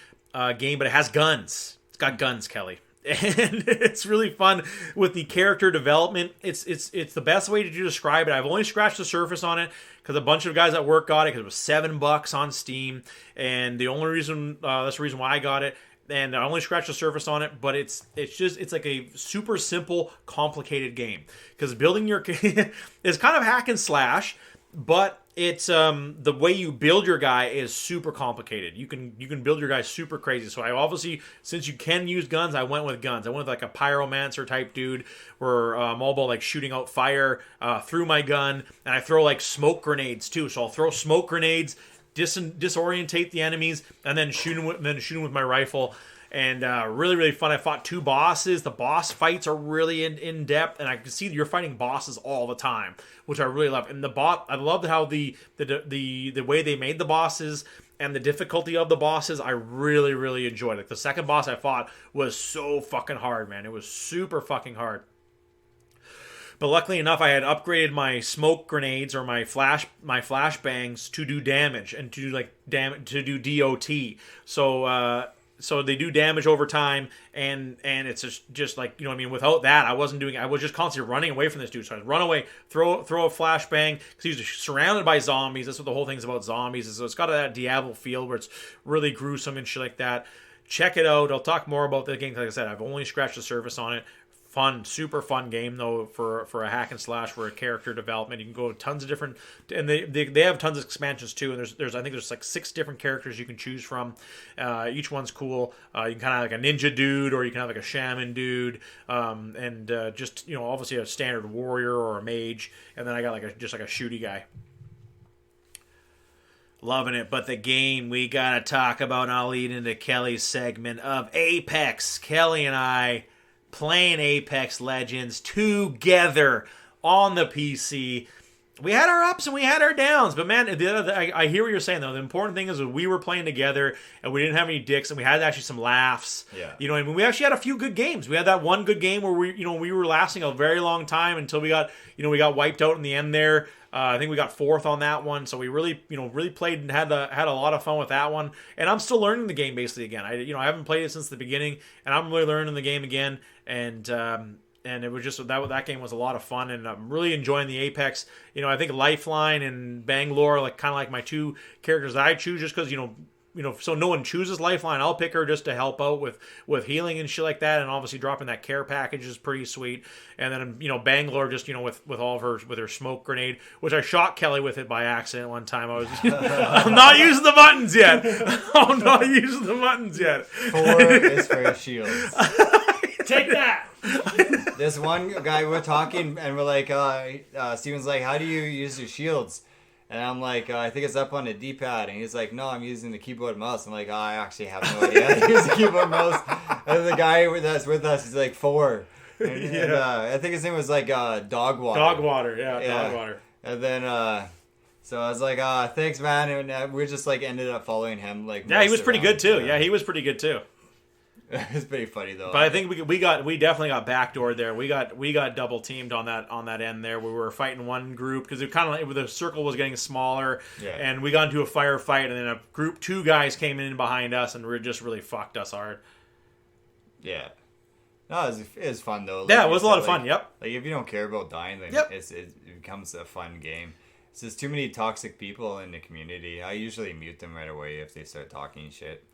game, but it has guns. It's got guns, Kelly. And it's really fun with the character development. It's the best way to describe it. I've only scratched the surface on it because a bunch of guys at work got it because it was $7 on Steam, and the only reason that's the reason why I got it. And I only scratched the surface on it, but it's like a super simple, complicated game because building your it's kind of hack and slash, but it's the way you build your guy is super complicated. You can build your guy super crazy. So I obviously, since you can use guns, I went with guns. I went with like a pyromancer type dude where I'm all about like shooting out fire through my gun, and I throw like smoke grenades too. So I'll throw smoke grenades, disorientate the enemies, and then shoot them with my rifle. And really, really fun. I fought 2 bosses. The boss fights are really in depth, and I can see that you're fighting bosses all the time, which I really love. And I love how the way they made the bosses and the difficulty of the bosses, I really, really enjoyed. Like the second boss I fought was so fucking hard, man. It was super fucking hard. But luckily enough, I had upgraded my smoke grenades or my flashbangs to do damage and to do DOT. So they do damage over time, and it's just like, you know what I mean? Without that, I was just constantly running away from this dude. So I'd run away, throw a flashbang, because he was surrounded by zombies. That's what the whole thing's about, zombies. So it's got that Diablo feel where it's really gruesome and shit like that. Check it out. I'll talk more about the game. Like I said, I've only scratched the surface on it. Fun, super fun game though for a hack and slash, for a character development. You can go tons of different, and they have tons of expansions too. And I think there's like 6 different characters you can choose from. Each one's cool. You can kind of like a ninja dude, or you can have like a shaman dude, and just, you know, obviously a standard warrior or a mage. And then I got like a shooty guy. Loving it. But the game we gotta talk about, and I'll lead into Kelly's segment of Apex. Kelly and I playing Apex Legends together on the PC. We had our ups and we had our downs, but man, I hear what you're saying though. The important thing is that we were playing together and we didn't have any dicks, and we had actually some laughs. Yeah. You know, I mean, we actually had a few good games. We had that one good game where we were lasting a very long time until we got wiped out in the end there. I think we got 4th on that one, so we really played and had a lot of fun with that one. And I'm still learning the game basically again. I haven't played it since the beginning, and I'm really learning the game again. And it was just that game was a lot of fun, and I'm really enjoying the Apex. You know, I think Lifeline and Bangalore are like kind of like my 2 characters that I choose, just because so no one chooses Lifeline. I'll pick her just to help out with healing and shit like that, and obviously dropping that care package is pretty sweet. And then Bangalore just with all of her smoke grenade, which I shot Kelly with it by accident one time. I was I'm not using the buttons yet. I'm not using the buttons yet. 4 is for shields. Take that. This one guy, we're talking, and we're like, Steven's like, how do you use your shields? And I'm like, I think it's up on the D-pad. And he's like, no, I'm using the keyboard and mouse. I'm like, I actually have no idea how to use the keyboard and mouse. And the guy that's with us is like 4. And, I think his name was like Dogwater. Dogwater, yeah, Dogwater. And then, so I was like, thanks, man. And we just like ended up following him. Like, yeah, he was pretty good too. Yeah, he was pretty good too. It's pretty funny though. But I think we definitely got backdoored there. We got double teamed on that end there. We were fighting one group because it kind of like the circle was getting smaller, and we got into a firefight, and then a group 2 guys came in behind us and just really fucked us hard. Yeah. No, it was fun though. Yeah, Like it was you a lot said, of fun. like- Yep. Like if you don't care about dying, then Yep. it becomes a fun game. It's just too many toxic people in the community. I usually mute them right away if they start talking shit,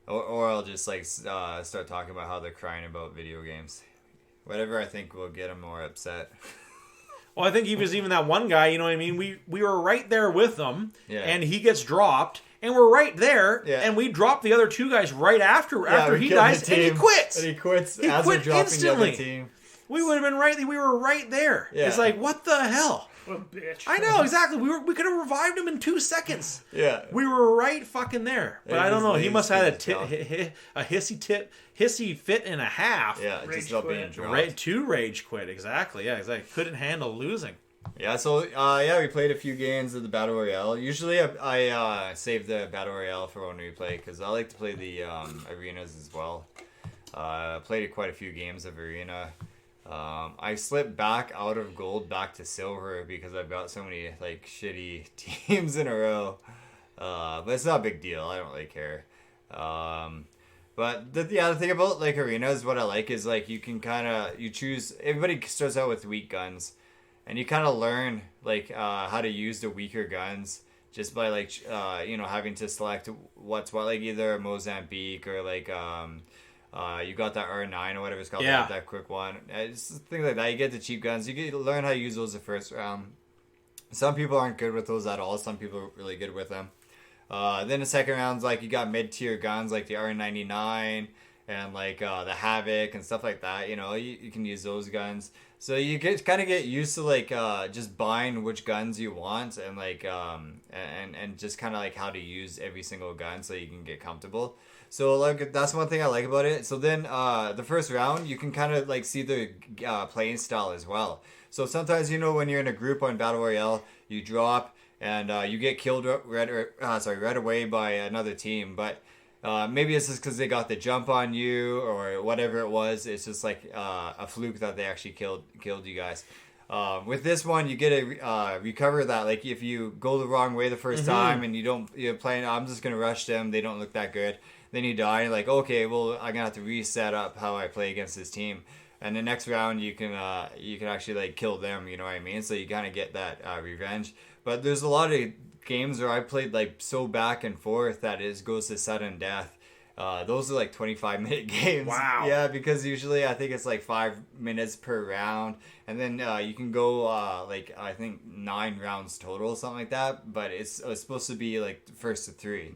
or I'll just like start talking about how they're crying about video games. Whatever I think will get them more upset. Well, I think he was even that one guy. You know what I mean? We were right there with them, Yeah. and he gets dropped, and we're right there, Yeah. and we drop the other two guys right after we he killed dies, the and he team. quits. And he quits He as quit we're dropping instantly. the other team. We would have been right. We were right there. Yeah. It's like, what the hell? What a bitch. I know exactly. We could have revived him in 2 seconds. Yeah. We were right fucking there. But Yeah, I don't his know. He legs must have had couldn't a hissy fit and a half. Yeah, Rage just about being quit. dropped. Two rage quit. Exactly. Yeah. Exactly. Couldn't handle losing. Yeah, so we played a few games of the Battle Royale. Usually I save the Battle Royale for when we play because I like to play the arenas as well. Played quite a few games of arena. I slipped back out of gold back to silver because I've got so many like shitty teams in a row. But it's not a big deal. I don't really care. But the thing about like arenas, what I like is like you can you choose. Everybody starts out with weak guns, and you kind of learn like how to use the weaker guns just by like having to select what's what, like either Mozambique or like you got that R9 or whatever it's called, Yeah. that quick one. It's things like that. You get the cheap guns. You get to learn how to use those the first round. Some people aren't good with those at all. Some people are really good with them. Then the second round's like you got mid-tier guns like the R99 and like the Havoc and stuff like that. You know, you can use those guns. So you kind of get used to like just buying which guns you want and like and just kind of like how to use every single gun so you can get comfortable. So like that's one thing I like about it. So then the first round you can kind of like see the playing style as well. So sometimes when you're in a group on Battle Royale, you drop and you get killed right away by another team, but maybe it's just because they got the jump on you or whatever it was. It's just like a fluke that they actually killed you guys. With this one, you get to recover that. Like if you go the wrong way the first time and you're playing, I'm just gonna rush them. They don't look that good. Then you die. You're like, okay, well, I'm gonna have to reset up how I play against this team. And the next round, you can actually like kill them. You know what I mean? So you kind of get that revenge. But there's a lot of games where I played like so back and forth that it goes to sudden death. Those are like 25-minute games. Wow. Yeah, because usually I think it's like 5 minutes per round, and then you can go like I think 9 rounds total, something like that. But it's supposed to be like first to 3.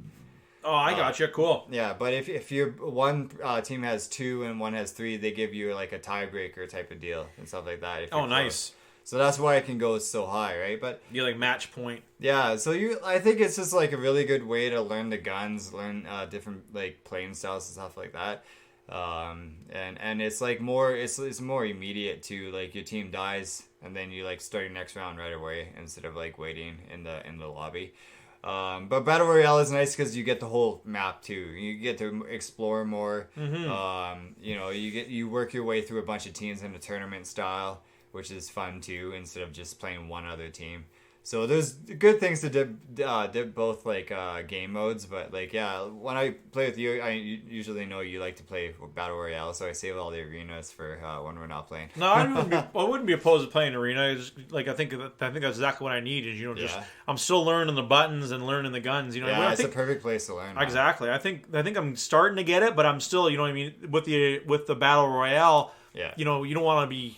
Oh, I gotcha. Cool. Yeah, but if your one team has 2 and one has 3, they give you like a tiebreaker type of deal and stuff like that. If you're Oh, nice. close. So that's why it can go so high, right? But You like match point. yeah, so I think it's just like a really good way to learn the guns, learn different like playing styles and stuff like that. And it's like it's more immediate too. Like your team dies and then you like start your next round right away instead of like waiting in the lobby. But Battle Royale is nice because you get the whole map too. You get to explore more. You work your way through a bunch of teams in a tournament style, which is fun too, instead of just playing one other team. So there's good things to dip both like game modes, but like when I play with you, I usually know you like to play Battle Royale, so I save all the arenas for when we're not playing. No, I wouldn't be opposed to playing arena. It's like I think that's exactly what I need. Is I'm still learning the buttons and learning the guns. Yeah, it's a perfect place to learn. Exactly. I think I'm starting to get it, but I'm still with the Battle Royale. Yeah. You don't want to be,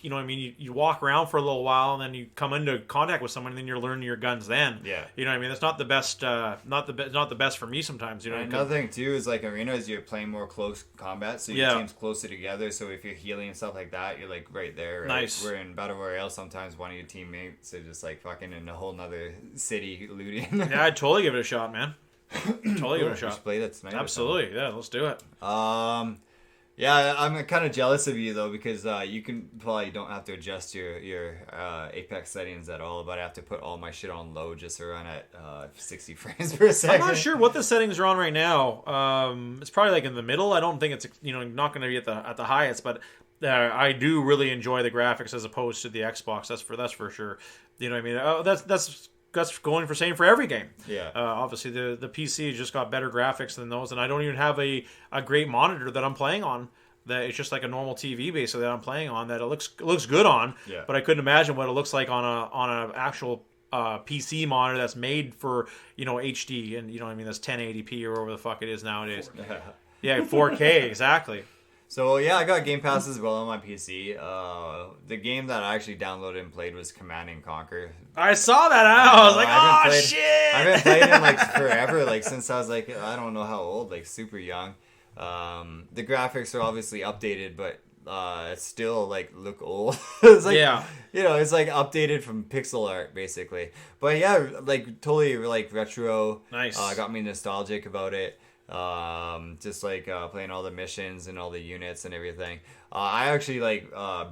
you walk around for a little while and then you come into contact with someone and then you're learning your guns then. Yeah. That's not the best, not the best for me sometimes, Another thing too is like arenas, you're playing more close combat, so your team's closer together. So if you're healing and stuff like that, you're like right there. Right? Nice. Where in Battle Royale, sometimes one of your teammates are just like fucking in a whole nother city looting. Yeah, I'd totally give it a shot, man. Totally give it a We should shot. play that tonight. Absolutely. Yeah, let's do it. Yeah, I'm kind of jealous of you though because you probably don't have to adjust your Apex settings at all, but I have to put all my shit on low just to run at 60 frames per second. I'm not sure what the settings are on right now. It's probably like in the middle. I don't think it's not going to be at the highest, but I do really enjoy the graphics as opposed to the Xbox. That's for sure. You know what I mean? That's going for same for every game. Yeah. Obviously, the PC just got better graphics than those, and I don't even have a great monitor that I'm playing on that it's just like a normal TV basically that I'm playing on that it looks good on. Yeah. But I couldn't imagine what it looks like on a actual PC monitor that's made for HD and you know what I mean, that's 1080p or whatever the fuck it is nowadays. 4K. Yeah, 4K exactly. So yeah, I got Game Pass as well on my PC. The game that I actually downloaded and played was Command and Conquer. I saw that. I was like, oh shit! I haven't played it in like forever, like since I was like I don't know how old, like super young. The graphics are obviously updated, but it's still like look old. It's like it's like updated from pixel art basically. But yeah, like totally like retro. Nice. Got me nostalgic about it. Just like playing all the missions and all the units and everything. I actually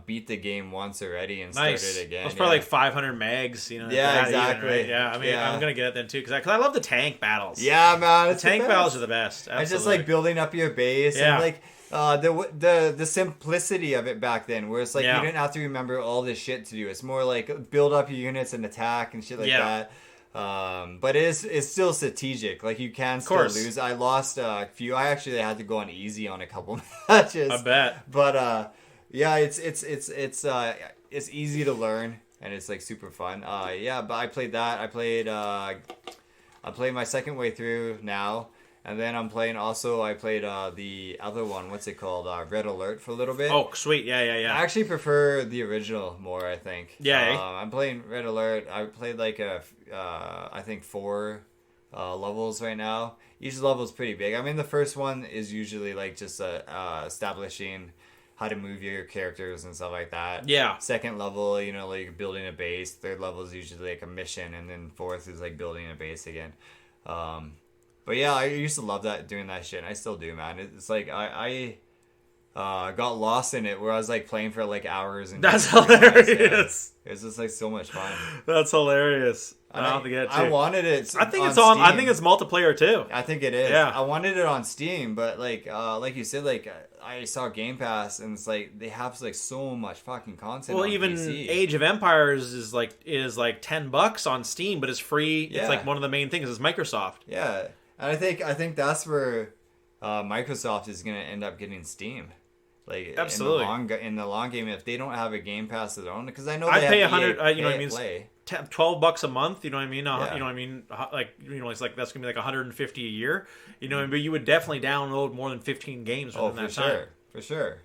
beat the game once already and started again. It's probably like 500 megs, Yeah, exactly. Even, right? Yeah, I mean, I'm gonna get it then too because I love the tank battles. Yeah, man, the tank battles are the best. Absolutely. And just like building up your base and like the simplicity of it back then, where it's like you didn't have to remember all this shit to do. It's more like build up your units and attack and shit like that. But it's still strategic. Like you can still lose. I lost a few. I actually had to go on easy on a couple matches. I bet. But it's easy to learn and it's like super fun. But I played that. I played my second way through now. And then I'm playing also, I played the other one, what's it called? Red Alert for a little bit. Oh, sweet. Yeah. I actually prefer the original more, I think. Yeah. I'm playing Red Alert. I played like I think 4 levels right now. Each level is pretty big. I mean, the first one is usually like just establishing how to move your characters and stuff like that. Yeah. Second level, like building a base. Third level is usually like a mission. And then fourth is like building a base again. But yeah, I used to love doing that shit. And I still do, man. It's like I got lost in it where I was like playing for like hours. And that's hilarious. It's just like so much fun. That's hilarious. I don't have to get it too. I wanted it. I think it's on. Steam. I think it's multiplayer too. I think it is. Yeah. I wanted it on Steam, but like you said, like I saw Game Pass, and it's like they have like so much fucking content. Well, on even PC. Age of Empires is like $10 on Steam, but it's free. Yeah. It's like one of the main things is Microsoft. Yeah, and I think that's where Microsoft is gonna end up getting Steam. Like absolutely in the long game, if they don't have a Game Pass of their own, because I know I they pay have $100. EA What I mean? Play. $12 a month. You know what I mean? Yeah. You know what I mean? Like it's like that's gonna be like $150 a year. You know, but you would definitely download more than 15 games within that time. For sure.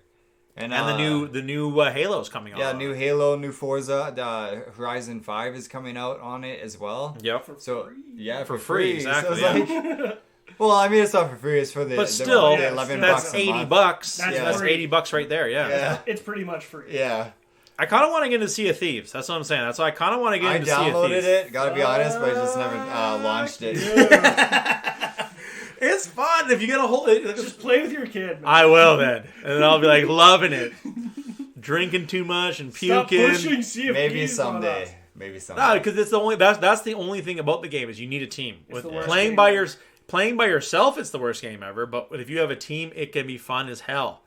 And the new Halo's coming out. Yeah, new Halo, new Forza, Horizon 5 is coming out on it as well. Yep. For free. Exactly. So it's like, well, I mean, it's not for free. It's for the but still, the $11 that's a $80. month. That's $80 right there. Yeah. It's pretty much free. Yeah. I kind of want to get into Sea of Thieves. That's what I'm saying. That's why I kind of want to get into Sea of Thieves. I downloaded it. Gotta be honest, but I just never launched it. It's fun if you get a hold of it. Just play with your kid, man. I will then, and then I'll be like loving it, drinking too much and puking. Stop pushing Sea of Maybe Thieves on us. someday. Maybe someday. No, because it's the only that's the only thing about the game is you need a team. It's With the worst playing game by ever. playing by yourself, it's the worst game ever. But if you have a team, it can be fun as hell.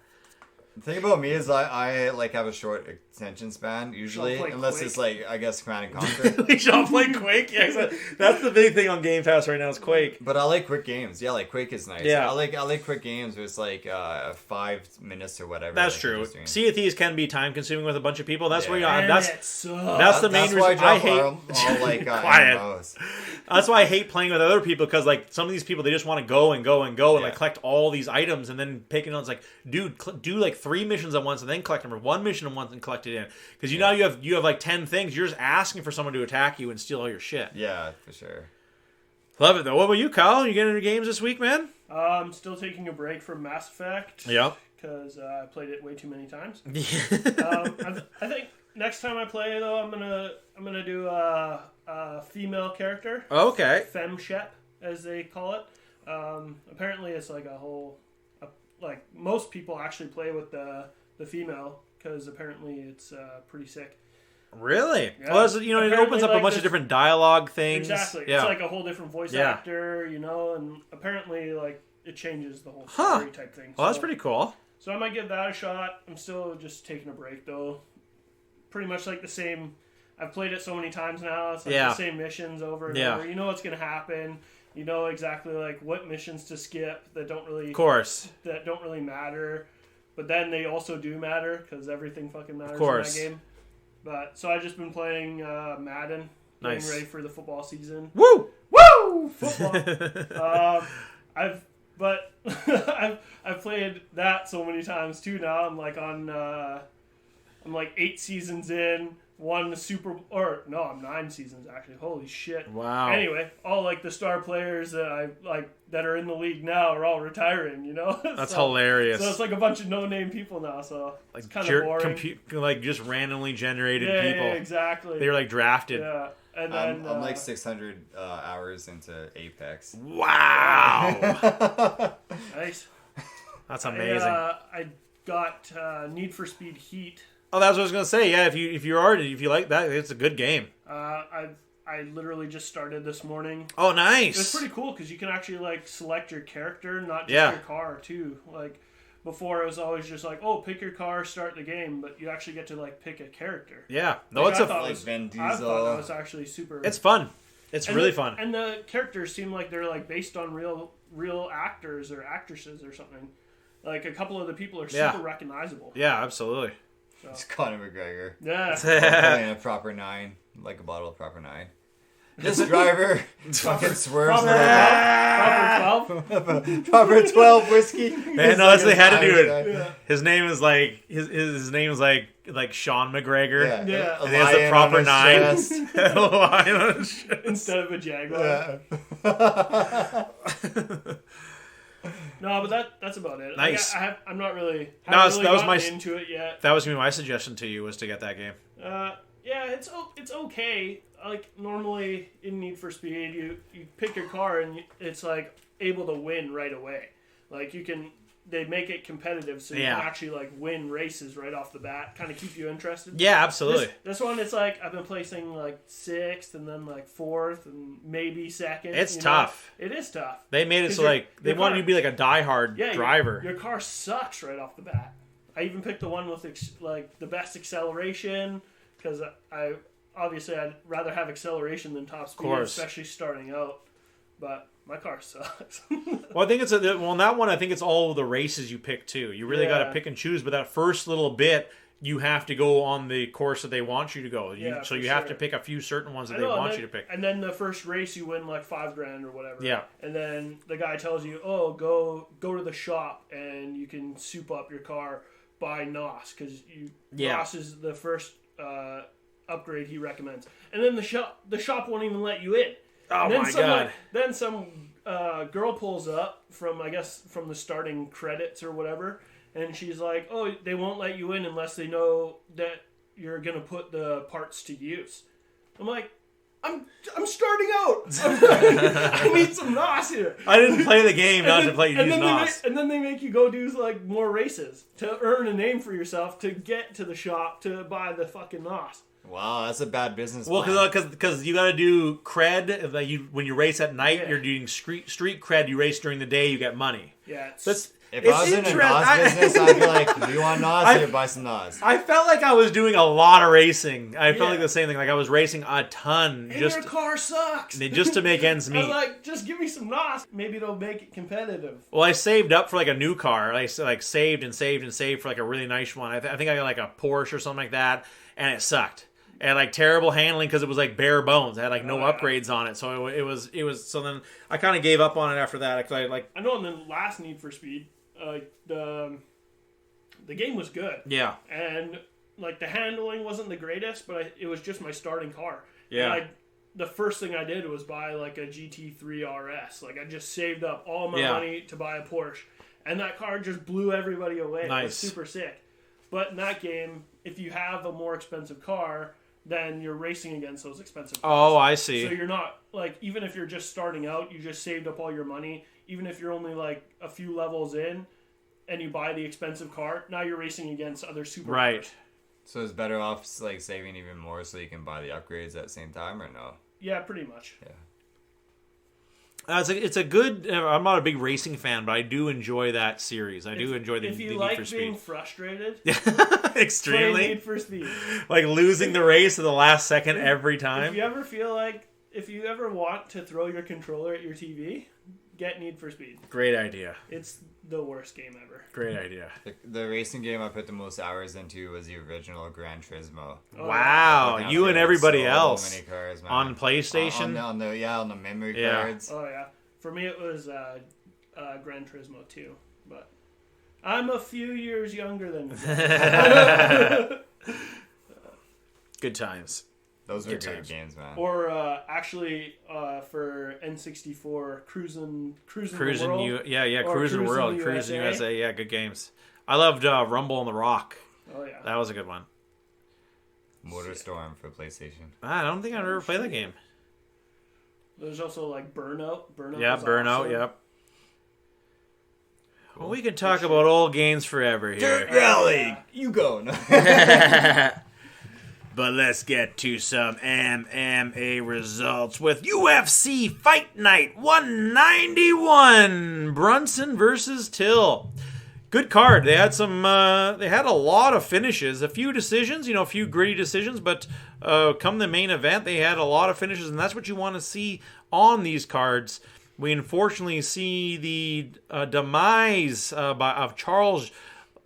The thing about me is I like have a short attention span usually, play unless Quake. it's like I guess Command and Conquer. We shall play Quake. Yeah, that's the big thing on Game Pass right now is Quake. But I like quick games. Yeah, like Quake is nice. Yeah. I like quick games where it's like 5 minutes or whatever. That's like true. you're just doing. Sea of Thieves can be time consuming with a bunch of people. That's where And that's it sucks. that's the main That's why reason I hate. all like Quiet. MMOs. That's why I hate playing with other people because like some of these people they just want to go and go and go and Yeah. like collect all these items and then picking on it's like dude do like 3 missions at once and then collect them or 1 mission at once and collect it in because you know you have like 10 things you're just asking for someone to attack you and steal all your shit. Yeah, for sure. Love it though. What about you, Kyle? You getting into games this week, man? I'm still taking a break from Mass Effect. Yep. Because I played it way too many times. I think next time I play though, I'm gonna do a female character. Okay. Femshep, as they call it. Apparently, it's like like most people actually play with the female because apparently it's pretty sick. Really? Yeah. Well, it Apparently, opens up a like, bunch of different dialogue things. Exactly. Yeah. It's like a whole different voice Yeah. actor, and apparently like it changes the whole story type thing. Well, that's pretty cool. So I might give that a shot. I'm still just taking a break though. Pretty much like the same. I've played it so many times now. It's like the same missions over and over. You know what's gonna happen. You know exactly like what missions to skip that don't really Of course. that don't really matter. but then they also do matter because everything fucking matters Of course. in that game. But so I just been playing Madden, getting Nice. ready for the football season. Woo! Woo! Football. I've played that so many times too. Now I'm like I'm like 8 seasons in. I'm 9 seasons actually. Holy shit! Wow. Anyway, all like the star players that I like that are in the league now are all retiring. You know, That's hilarious. So it's like a bunch of no-name people now. So like it's kind of boring. like just randomly generated Yeah, people. yeah, exactly. They were like drafted. Yeah, and then I'm like 600 hours into Apex. Wow. nice. That's amazing. I got Need for Speed Heat. Oh, that's what I was gonna say. Yeah, if you like that, it's a good game. I literally just started this morning. Oh, nice. It's pretty cool because you can actually like select your character, not just Yeah. your car too. Like before, it was always just like, oh, pick your car, start the game, but you actually get to like pick a character. Yeah. No, Like, it's I thought like it was- Vin I thought Diesel. that was actually super. it's fun. It's and really the- fun. And the characters seem like they're like based on real actors or actresses or something. Like a couple of the people are Yeah. super recognizable. Yeah, absolutely. It's Conor McGregor. Yeah. Playing a proper 9, like a bottle of proper 9. This driver fucking swerves. Proper 12. Proper 12 whiskey. Man, no, they had to do it. Yeah. His name is like his name is like Sean McGregor. Yeah. A And he has the lion proper on his 9. chest. Lion on his chest. Instead of a Jaguar. Yeah. No, but that's about it. Nice. Like, I'm not really. No, Haven't really that was gotten my- into it yet. That was gonna be my suggestion to you, was to get that game. Yeah, it's okay. Like normally in Need for Speed, you pick your car and it's like able to win right away. Like they make it competitive so you Yeah. can actually like win races right off the bat. Kind of keep you interested. Yeah, absolutely. This one, it's like I've been placing like 6th and then like 4th and maybe 2nd. It's you tough. Know? It is tough. They made it 'Cause so your- like they your wanted car- you to be like a diehard Yeah, driver. Your car sucks right off the bat. I even picked the one with like the best acceleration because I'd rather have acceleration than top speed, course. especially starting out. But my car sucks. Well, I think it's on that one. I think it's all the races you pick too. You really got to Yeah. pick and choose. But that first little bit, you have to go on the course that they want you to go. Yeah, So for you have sure. to pick a few certain ones that I they know, and want then- you to pick. And then the first race, you win like $5,000 or whatever. Yeah. And then the guy tells you, "Oh, go to the shop and you can soup up your car by NOS because Yeah. NOS is the first upgrade he recommends." And then the shop won't even let you in. Oh And then my some, god! like, then some girl pulls up from the starting credits or whatever, and she's like, "Oh, they won't let you in unless they know that you're gonna put the parts to use." I'm like, I'm starting out. I need some NOS here. I didn't play the game not to play. And Use then, NOS. and then they make you go do like more races to earn a name for yourself to get to the shop to buy the fucking NOS. Wow, that's a bad business Well, plan. because you got to do cred. Like when you race at night, Yeah. you're doing street cred. You race during the day, you get money. Yeah, That's If it's I was in a interest- NOS business, I'd be like, do you want NOS? Here, buy some NOS. I felt like I was doing a lot of racing. I felt Yeah. like the same thing. Like I was racing a ton and just your car sucks. just to make ends I meet. was like, just give me some NOS. Maybe it'll make it competitive. Well, I saved up for like a new car. I like saved and saved and saved for like a really nice one. I think I got like a Porsche or something like that, and it sucked. It had like terrible handling because it was like bare bones. It had like no upgrades on it, so it was. So then I kind of gave up on it after that. Because I know in the last Need for Speed, the game was good. Yeah. And like the handling wasn't the greatest, but it was just my starting car. Yeah. And the first thing I did was buy like a GT3 RS. Like I just saved up all my Yeah. money to buy a Porsche, and that car just blew everybody away. Nice. It was super sick. But in that game, if you have a more expensive car, then you're racing against those expensive cars. Oh, I see. So you're not like, even if you're just starting out, you just saved up all your money. Even if you're only like a few levels in, and you buy the expensive car, now you're racing against other supercars. Right. So it's better off like saving even more so you can buy the upgrades at the same time, or no? Yeah, pretty much. Yeah. It's a good. I'm not a big racing fan, but I do enjoy that series. I do enjoy the If you Need like for being Speed. frustrated, play Extremely, Need for Speed. like losing the race at the last second every time. If you ever feel like, if you ever want to throw your controller at your TV, get Need for Speed. Great idea. It's the worst game ever. Great idea. The racing game I put the most hours into was the original Gran Turismo. Wow, you and everybody else many cars, man. on PlayStation. On the memory cards. Oh yeah, for me it was Gran Turismo 2, but I'm a few years younger than you. Good times. Those were good games, man. Or actually, for N64, Cruising the World. Cruising World, Cruising USA. Yeah, good games. I loved Rumble on the Rock. Oh yeah, that was a good one. Motorstorm for PlayStation. I don't think I've ever played that game. There's also like Burnout. Yeah, Burnout. Awesome. Yep. Well, we can talk about old games forever here. Dirt Rally, you go. But let's get to some MMA results with UFC Fight Night 191. Brunson versus Till. Good card. They had they had a lot of finishes, a few decisions, a few gritty decisions, but come the main event, they had a lot of finishes, and that's what you want to see on these cards. We unfortunately see the demise of Charles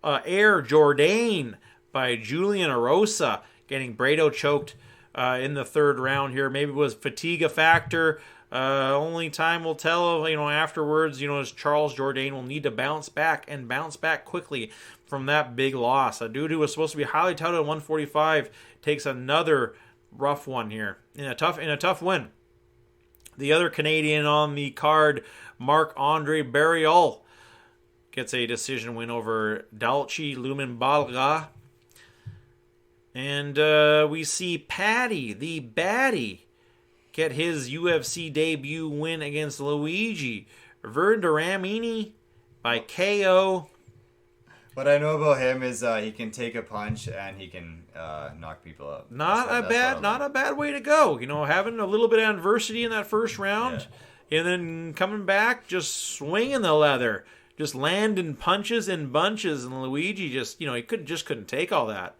Air Jourdain by Julian Erosa, getting Brado choked in the third round here. Maybe it was fatigue a factor. Only time will tell, afterwards, as Charles Jourdain will need to bounce back quickly from that big loss. A dude who was supposed to be highly touted at 145 takes another rough one here in a tough win. The other Canadian on the card, Marc-Andre Barriol, gets a decision win over Dalchi Lumenbalga. And we see Patty, the baddie, get his UFC debut win against Luigi Verderamini by KO. What I know about him is he can take a punch and he can knock people up. Not a bad way to go. Having a little bit of adversity in that first round, and then coming back, just swinging the leather, just landing punches in bunches, and Luigi just he couldn't take all that.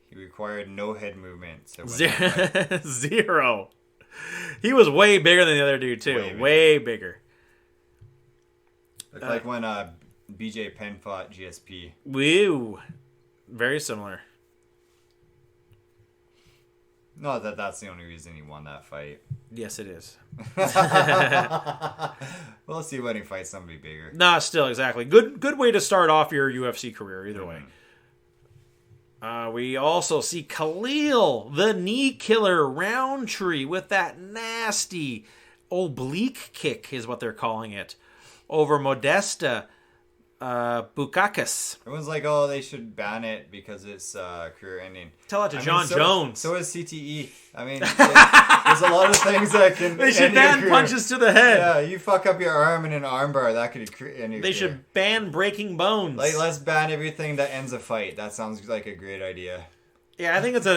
He required no head movement. So Zero. He was way bigger than the other dude too. Way bigger. Looked like when BJ Penn fought GSP. Woo. Very similar. Not that that's the only reason he won that fight. Yes, it is. We'll see when he fights somebody bigger. Nah, still, exactly. Good way to start off your UFC career, either way. We also see Khalil, the knee killer, Roundtree with that nasty oblique kick, is what they're calling it, over Modesta Bukakis. Everyone's like, oh, they should ban it because it's career ending. Tell that to John Jones. So is CTE. I mean, there's a lot of things that can. They should ban punches to the head. Yeah, you fuck up your arm in an armbar, that could end your They career. should ban breaking bones. Like, let's ban everything that ends a fight. That sounds like a great idea. Yeah, I think it's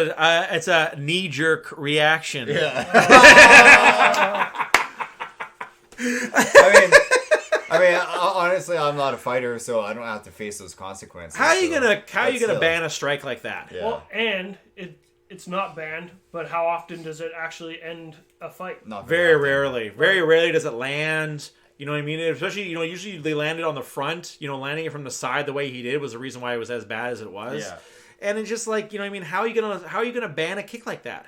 a knee jerk reaction. Yeah. I mean, honestly, I'm not a fighter, so I don't have to face those consequences. How are you gonna ban a strike like that? Yeah. Well, and it's not banned, but how often does it actually end a fight? Not very rarely. Very rarely does it land. You know what I mean? Especially, usually they landed on the front. Landing it from the side the way he did was the reason why it was as bad as it was. Yeah. And it's just like, how are you gonna ban a kick like that?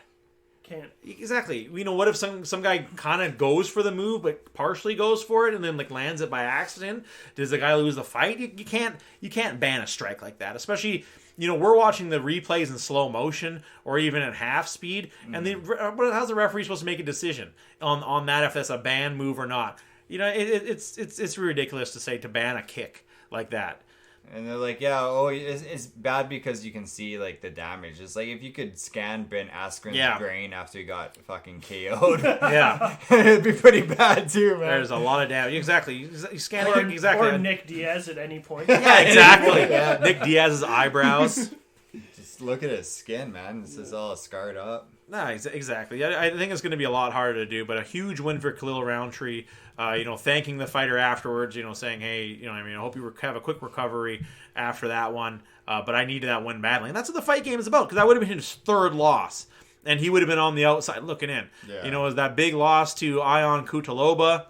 Can't. Exactly. What if some guy kind of goes for the move but partially goes for it and then lands it by accident? Does the guy lose the fight? You can't ban a strike like that. Especially, we're watching the replays in slow motion or even at half speed, and how's the referee supposed to make a decision on that if that's a ban move or not? It's ridiculous to say to ban a kick like that. And they're like, it's bad because you can see, the damage. It's like if you could scan Ben Askren's brain after he got fucking KO'd. Yeah. It'd be pretty bad, too, man. There's a lot of damage. Exactly. You scan it, exactly. Or Nick Diaz at any point. Yeah, exactly. Nick Diaz's eyebrows. Just look at his skin, man. This is all scarred up. No, exactly. I think it's going to be a lot harder to do, but a huge win for Khalil Roundtree. Thanking the fighter afterwards, saying, hey, I hope you have a quick recovery after that one, but I needed that win badly. And that's what the fight game is about, because that would have been his third loss, and he would have been on the outside looking in. Yeah. It was that big loss to Ion Kutaloba,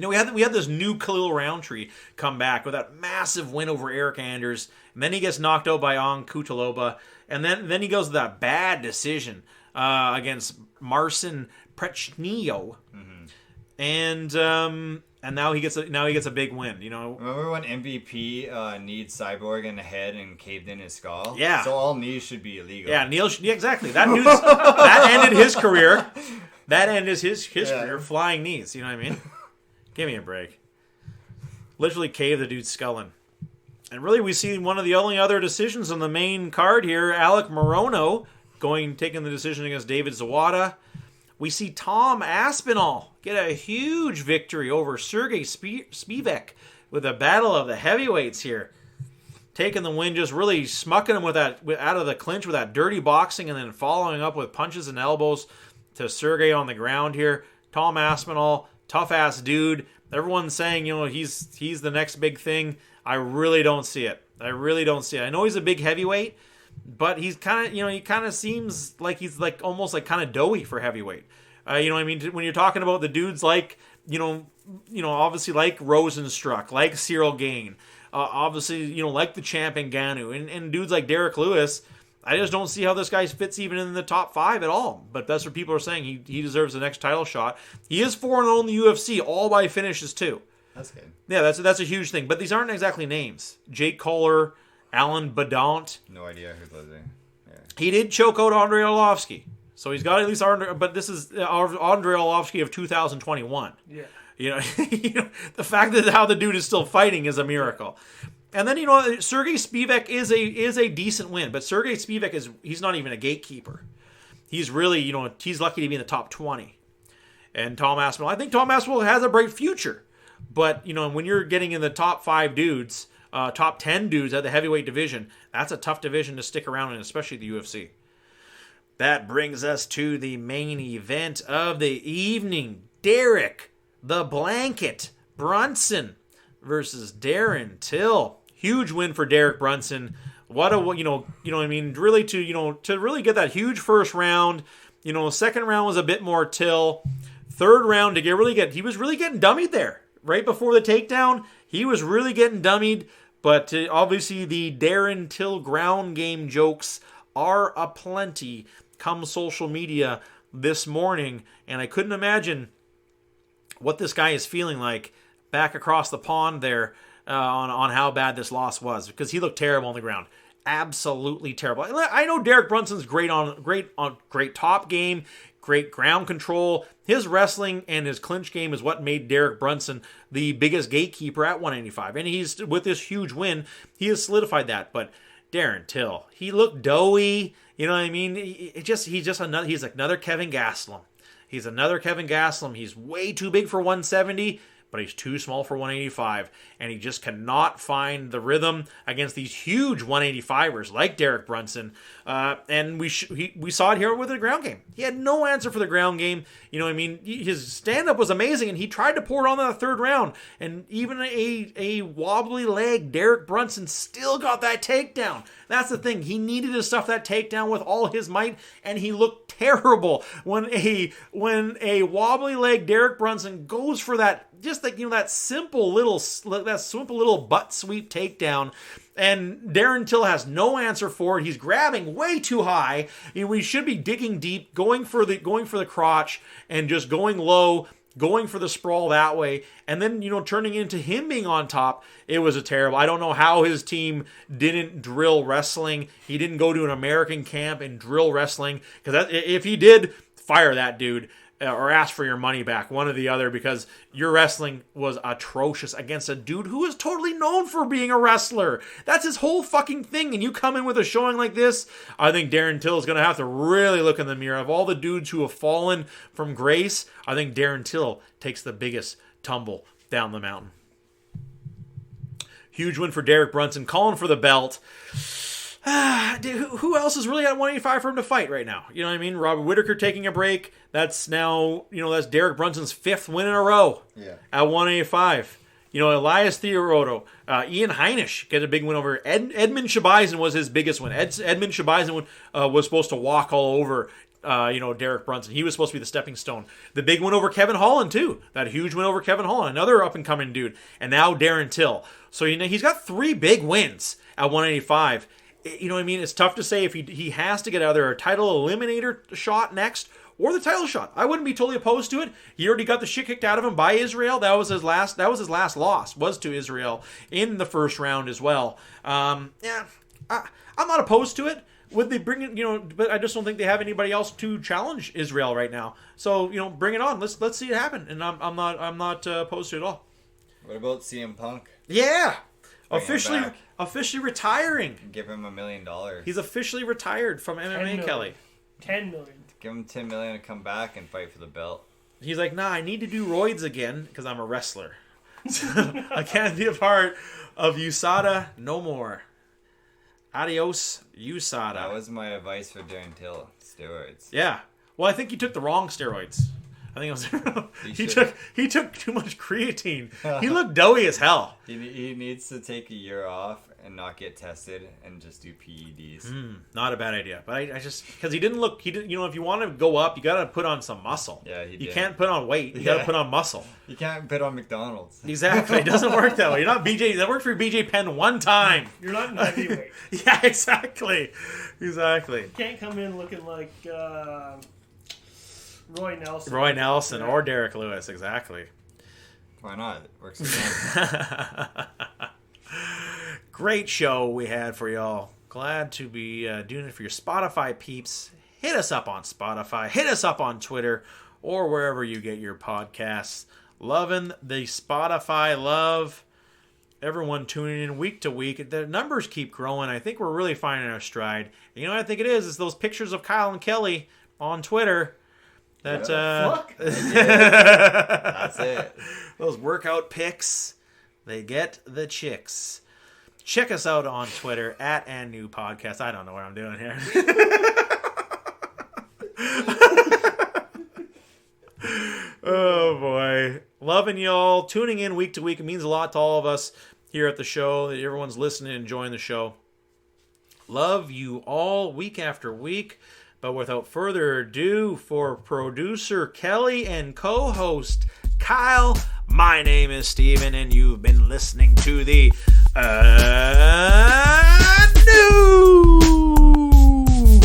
we had this new Khalil Roundtree come back with that massive win over Eric Anders, and then he gets knocked out by Ang Kutaloba, and then he goes to that bad decision against Marcin Prechnio, and now he gets a big win. Remember when MVP kneed Cyborg in the head and caved in his skull? Yeah. So all knees should be illegal. Yeah, exactly. That ended his career. That ended his career, flying knees. You know what I mean? Give me a break. Literally caved the dude's skull in. And really, we see one of the only other decisions on the main card here. Alec Morono taking the decision against David Zawada. We see Tom Aspinall get a huge victory over Sergey Spivak with a battle of the heavyweights here. Taking the win, just really smucking him out of the clinch with that dirty boxing, and then following up with punches and elbows to Sergey on the ground here. Tom Aspinall, tough-ass dude. Everyone's saying, he's the next big thing. I really don't see it. I know he's a big heavyweight, but he's kind of, he kind of seems like he's like almost like kind of doughy for heavyweight. You know what I mean? When you're talking about the dudes like, obviously like Rosenstruck, like Cyril Gain, obviously, like the champ Ngannou, and dudes like Derek Lewis, I just don't see how this guy fits even in the top 5 at all. But that's what people are saying. He deserves the next title shot. He is 4-0 in the UFC, all by finishes too. That's good. Yeah, that's a huge thing. But these aren't exactly names. Jake Kohler, Alan Badant. No idea who those are. Yeah. He did choke out Andrei Arlovsky. So he's got at least but this is Andrei Arlovsky of 2021. Yeah. The fact that how the dude is still fighting is a miracle. And then Sergey Spivak is a decent win, but Sergey Spivak he's not even a gatekeeper. He's really he's lucky to be in the top 20. And Tom Aspinall, I think Tom Aspinall has a bright future, but when you're getting in the top 5 dudes, top 10 dudes at the heavyweight division, that's a tough division to stick around in, especially the UFC. That brings us to the main event of the evening: Derek the Blanket Brunson versus Darren Till. Huge win for Derek Brunson. What a what I mean, really to really get that huge first round. Second round was a bit more Till. Third round he was really getting dummied there. Right before the takedown, he was really getting dummied, but obviously the Darren Till ground game jokes are aplenty come social media this morning, and I couldn't imagine what this guy is feeling like back across the pond there on how bad this loss was, because he looked terrible on the ground. Absolutely terrible. I know Derek Brunson's great top game, great ground control. His wrestling and his clinch game is what made Derek Brunson the biggest gatekeeper at 185. And he's, with this huge win, he has solidified that. But Darren Till, he looked doughy. You know what I mean? He's another Kevin Gastelum. He's another Kevin Gastelum. He's way too big for 170, but he's too small for 185, and he just cannot find the rhythm against these huge 185ers like Derek Brunson. And we saw it here with the ground game. He had no answer for the ground game. You know what I mean? His stand-up was amazing, and he tried to pour it on in the third round, and even a wobbly leg Derek Brunson still got that takedown. That's the thing. He needed to stuff that takedown with all his might, and he looked terrible when a wobbly leg Derek Brunson goes for that, just like that simple little butt sweep takedown, and Darren Till has no answer for it. He's grabbing way too high. We should be digging deep, going for the crotch, and just going low, going for the sprawl that way, and then turning into him being on top. It was a terrible. I don't know how his team didn't drill wrestling. He didn't go to an American camp and drill wrestling, because if he did, fire that dude. Or ask for your money back, one or the other, because your wrestling was atrocious against a dude who is totally known for being a wrestler. That's his whole fucking thing, and you come in with a showing like this, I think Darren Till is going to have to really look in the mirror. Of all the dudes who have fallen from grace, I think Darren Till takes the biggest tumble down the mountain. Huge win for Derek Brunson, calling for the belt. Who else is really at 185 for him to fight right now? You know what I mean? Robert Whittaker taking a break. That's now, that's Derek Brunson's 5th win in a row at 185. Elias Theodorou, Ian Heinisch get a big win over Edmund Shabizin was his biggest win. Edmund Shabizin was supposed to walk all over Derek Brunson. He was supposed to be the stepping stone. The big win over Kevin Holland, too. That huge win over Kevin Holland, another up-and-coming dude. And now Darren Till. So, he's got 3 big wins at 185. You know what I mean? It's tough to say if he has to get either a title eliminator shot next or the title shot. I wouldn't be totally opposed to it. He already got the shit kicked out of him by Israel. That was his last loss, was to Israel in the first round as well. I'm not opposed to it. Would they bring it, but I just don't think they have anybody else to challenge Israel right now. So, bring it on. Let's see it happen. And I'm not opposed to it at all. What about CM Punk? Yeah. Bring him Officially retiring. Give him $1 million. He's officially retired from MMA, Kelly. $10 million. Give him $10 million to come back and fight for the belt. He's like, nah, I need to do roids again because I'm a wrestler. I can't be a part of USADA no more. Adios, USADA. That was my advice for Darren Till. Steroids. Yeah. Well, I think he took the wrong steroids. I think it was he took too much creatine. He looked doughy as hell. He needs to take a year off and not get tested and just do PEDs. Not a bad idea. But I just because he didn't. If you want to go up, you got to put on some muscle. Yeah, you can't put on weight. You got to put on muscle. You can't put on McDonald's. Exactly. It doesn't work that way. You're not BJ. That worked for BJ Penn one time. You're not in heavyweight. Yeah, exactly. You can't come in looking like Roy Nelson. Or Derek Lewis. Exactly. Why not? It works again. Great show we had for y'all. Glad to be doing it for your Spotify peeps. Hit us up on Spotify. Hit us up on Twitter or wherever you get your podcasts. Loving the Spotify love. Everyone tuning in week to week. The numbers keep growing. I think we're really finding our stride. And you know what I think it is? It's those pictures of Kyle and Kelly on Twitter. That's it. Those workout pics. They get the chicks. Check us out on Twitter @AndNewPodcast. I don't know what I'm doing here. Oh boy. Loving y'all. Tuning in week to week. It means a lot to all of us here at the show. That everyone's listening and enjoying the show. Love you all week after week. But without further ado, for producer Kelly and co-host Kyle, my name is Steven, and you've been listening to the New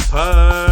Podcast.